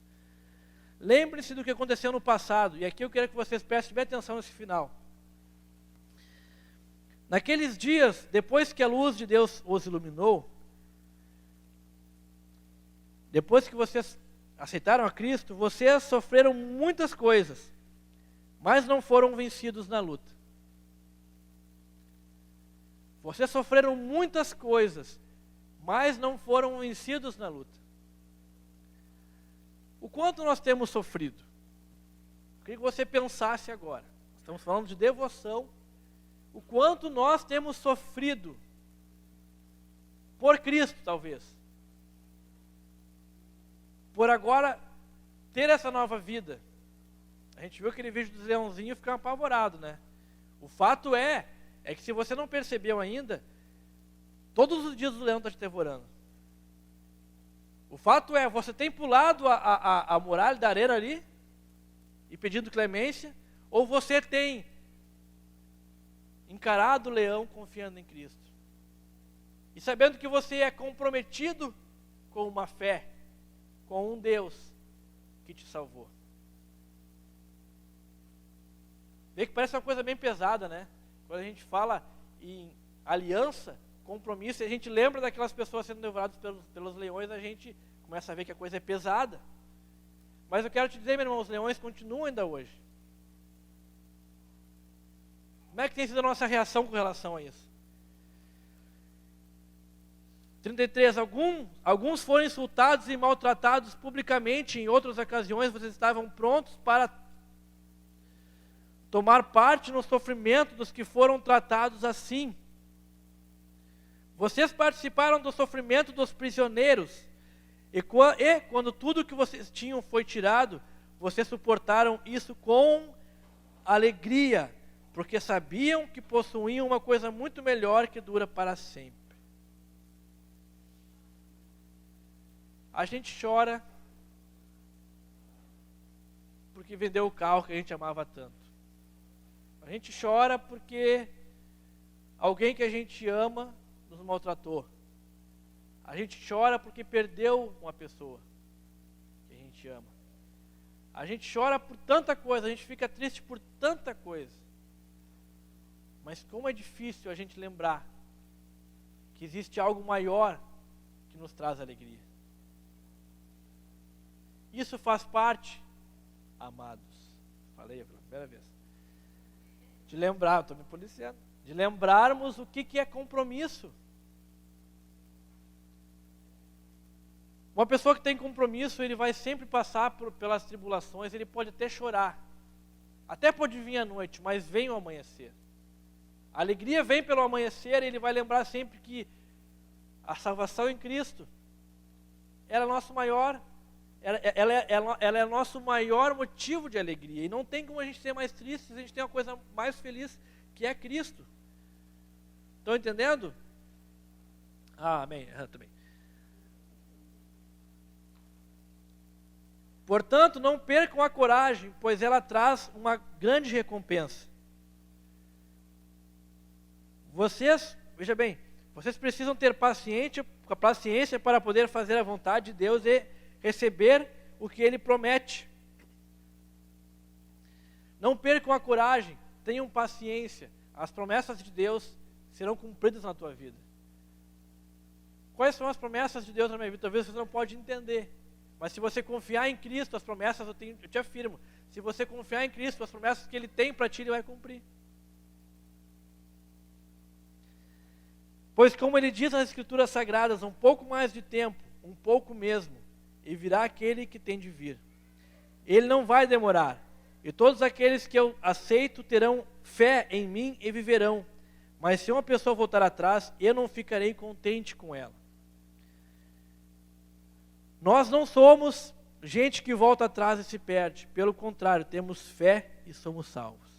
Lembre-se do que aconteceu no passado. E aqui eu quero que vocês prestem bem atenção nesse final. Naqueles dias, depois que a luz de Deus os iluminou, depois que vocês aceitaram a Cristo, vocês sofreram muitas coisas, mas não foram vencidos na luta. Vocês sofreram muitas coisas, mas não foram vencidos na luta. O quanto nós temos sofrido? Eu queria que você pensasse agora. Estamos falando de devoção. O quanto nós temos sofrido por Cristo, talvez. Por agora ter essa nova vida. A gente viu aquele vídeo dos leãozinhos e fica apavorado, né? O fato é que se você não percebeu ainda, todos os dias o leão está te devorando. O fato é, você tem pulado a muralha da arena ali e pedindo clemência, ou você tem encarado o leão confiando em Cristo. E sabendo que você é comprometido com uma fé, com um Deus que te salvou. Vê que parece uma coisa bem pesada, né? Quando a gente fala em aliança, compromisso, e a gente lembra daquelas pessoas sendo devoradas pelos leões, a gente começa a ver que a coisa é pesada. Mas eu quero te dizer, meu irmão, os leões continuam ainda hoje. Como é que tem sido a nossa reação com relação a isso? 33. Alguns foram insultados e maltratados publicamente. Em outras ocasiões, vocês estavam prontos para tomar parte no sofrimento dos que foram tratados assim. Vocês participaram do sofrimento dos prisioneiros E quando tudo que vocês tinham foi tirado, vocês suportaram isso com alegria, porque sabiam que possuíam uma coisa muito melhor que dura para sempre. A gente chora porque vendeu o carro que a gente amava tanto. A gente chora porque alguém que a gente ama nos maltratou. A gente chora porque perdeu uma pessoa que a gente ama. A gente chora por tanta coisa, a gente fica triste por tanta coisa. Mas como é difícil a gente lembrar que existe algo maior que nos traz alegria. Isso faz parte, amados, falei pela primeira vez, de lembrar, estou me policiando, de lembrarmos o que é compromisso. Uma pessoa que tem compromisso, ele vai sempre passar pelas tribulações, ele pode até chorar, até pode vir à noite, mas vem o amanhecer. A alegria vem pelo amanhecer e ele vai lembrar sempre que a salvação em Cristo, ela é nosso maior, ela é nosso maior motivo de alegria. E não tem como a gente ser mais triste se a gente tem uma coisa mais feliz, que é Cristo. Estão entendendo? Amém. Também. Portanto, não percam a coragem, pois ela traz uma grande recompensa. Vocês, veja bem, vocês precisam ter paciência para poder fazer a vontade de Deus e receber o que Ele promete. Não percam a coragem, tenham paciência. As promessas de Deus serão cumpridas na tua vida. Quais são as promessas de Deus na minha vida? Talvez você não pode entender. Mas se você confiar em Cristo, as promessas, eu te afirmo, se você confiar em Cristo, as promessas que Ele tem para ti, Ele vai cumprir. Pois como Ele diz nas Escrituras Sagradas, um pouco mais de tempo, um pouco mesmo, e virá aquele que tem de vir. Ele não vai demorar, e todos aqueles que eu aceito terão fé em mim e viverão. Mas se uma pessoa voltar atrás, eu não ficarei contente com ela. Nós não somos gente que volta atrás e se perde. Pelo contrário, temos fé e somos salvos.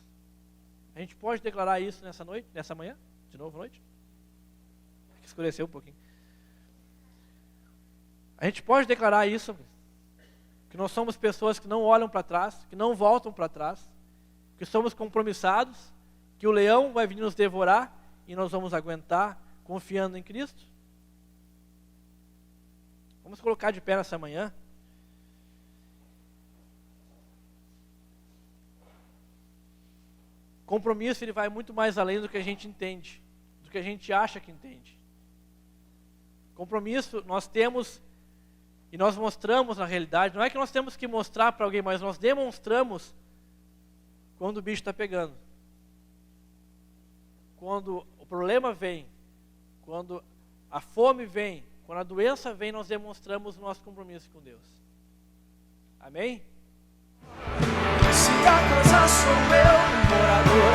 A gente pode declarar isso nessa manhã? De novo à noite? Escureceu um pouquinho. A gente pode declarar isso, que nós somos pessoas que não olham para trás, que não voltam para trás, que somos compromissados, que o leão vai vir nos devorar e nós vamos aguentar confiando em Cristo? Vamos colocar de pé nessa manhã. Compromisso, ele vai muito mais além do que a gente entende, do que a gente acha que entende. Compromisso nós temos e nós mostramos na realidade, não é que nós temos que mostrar para alguém, mas nós demonstramos quando o bicho está pegando. Quando o problema vem, quando a fome vem, quando a doença vem, nós demonstramos o nosso compromisso com Deus. Amém? Se a coisa sou eu, morador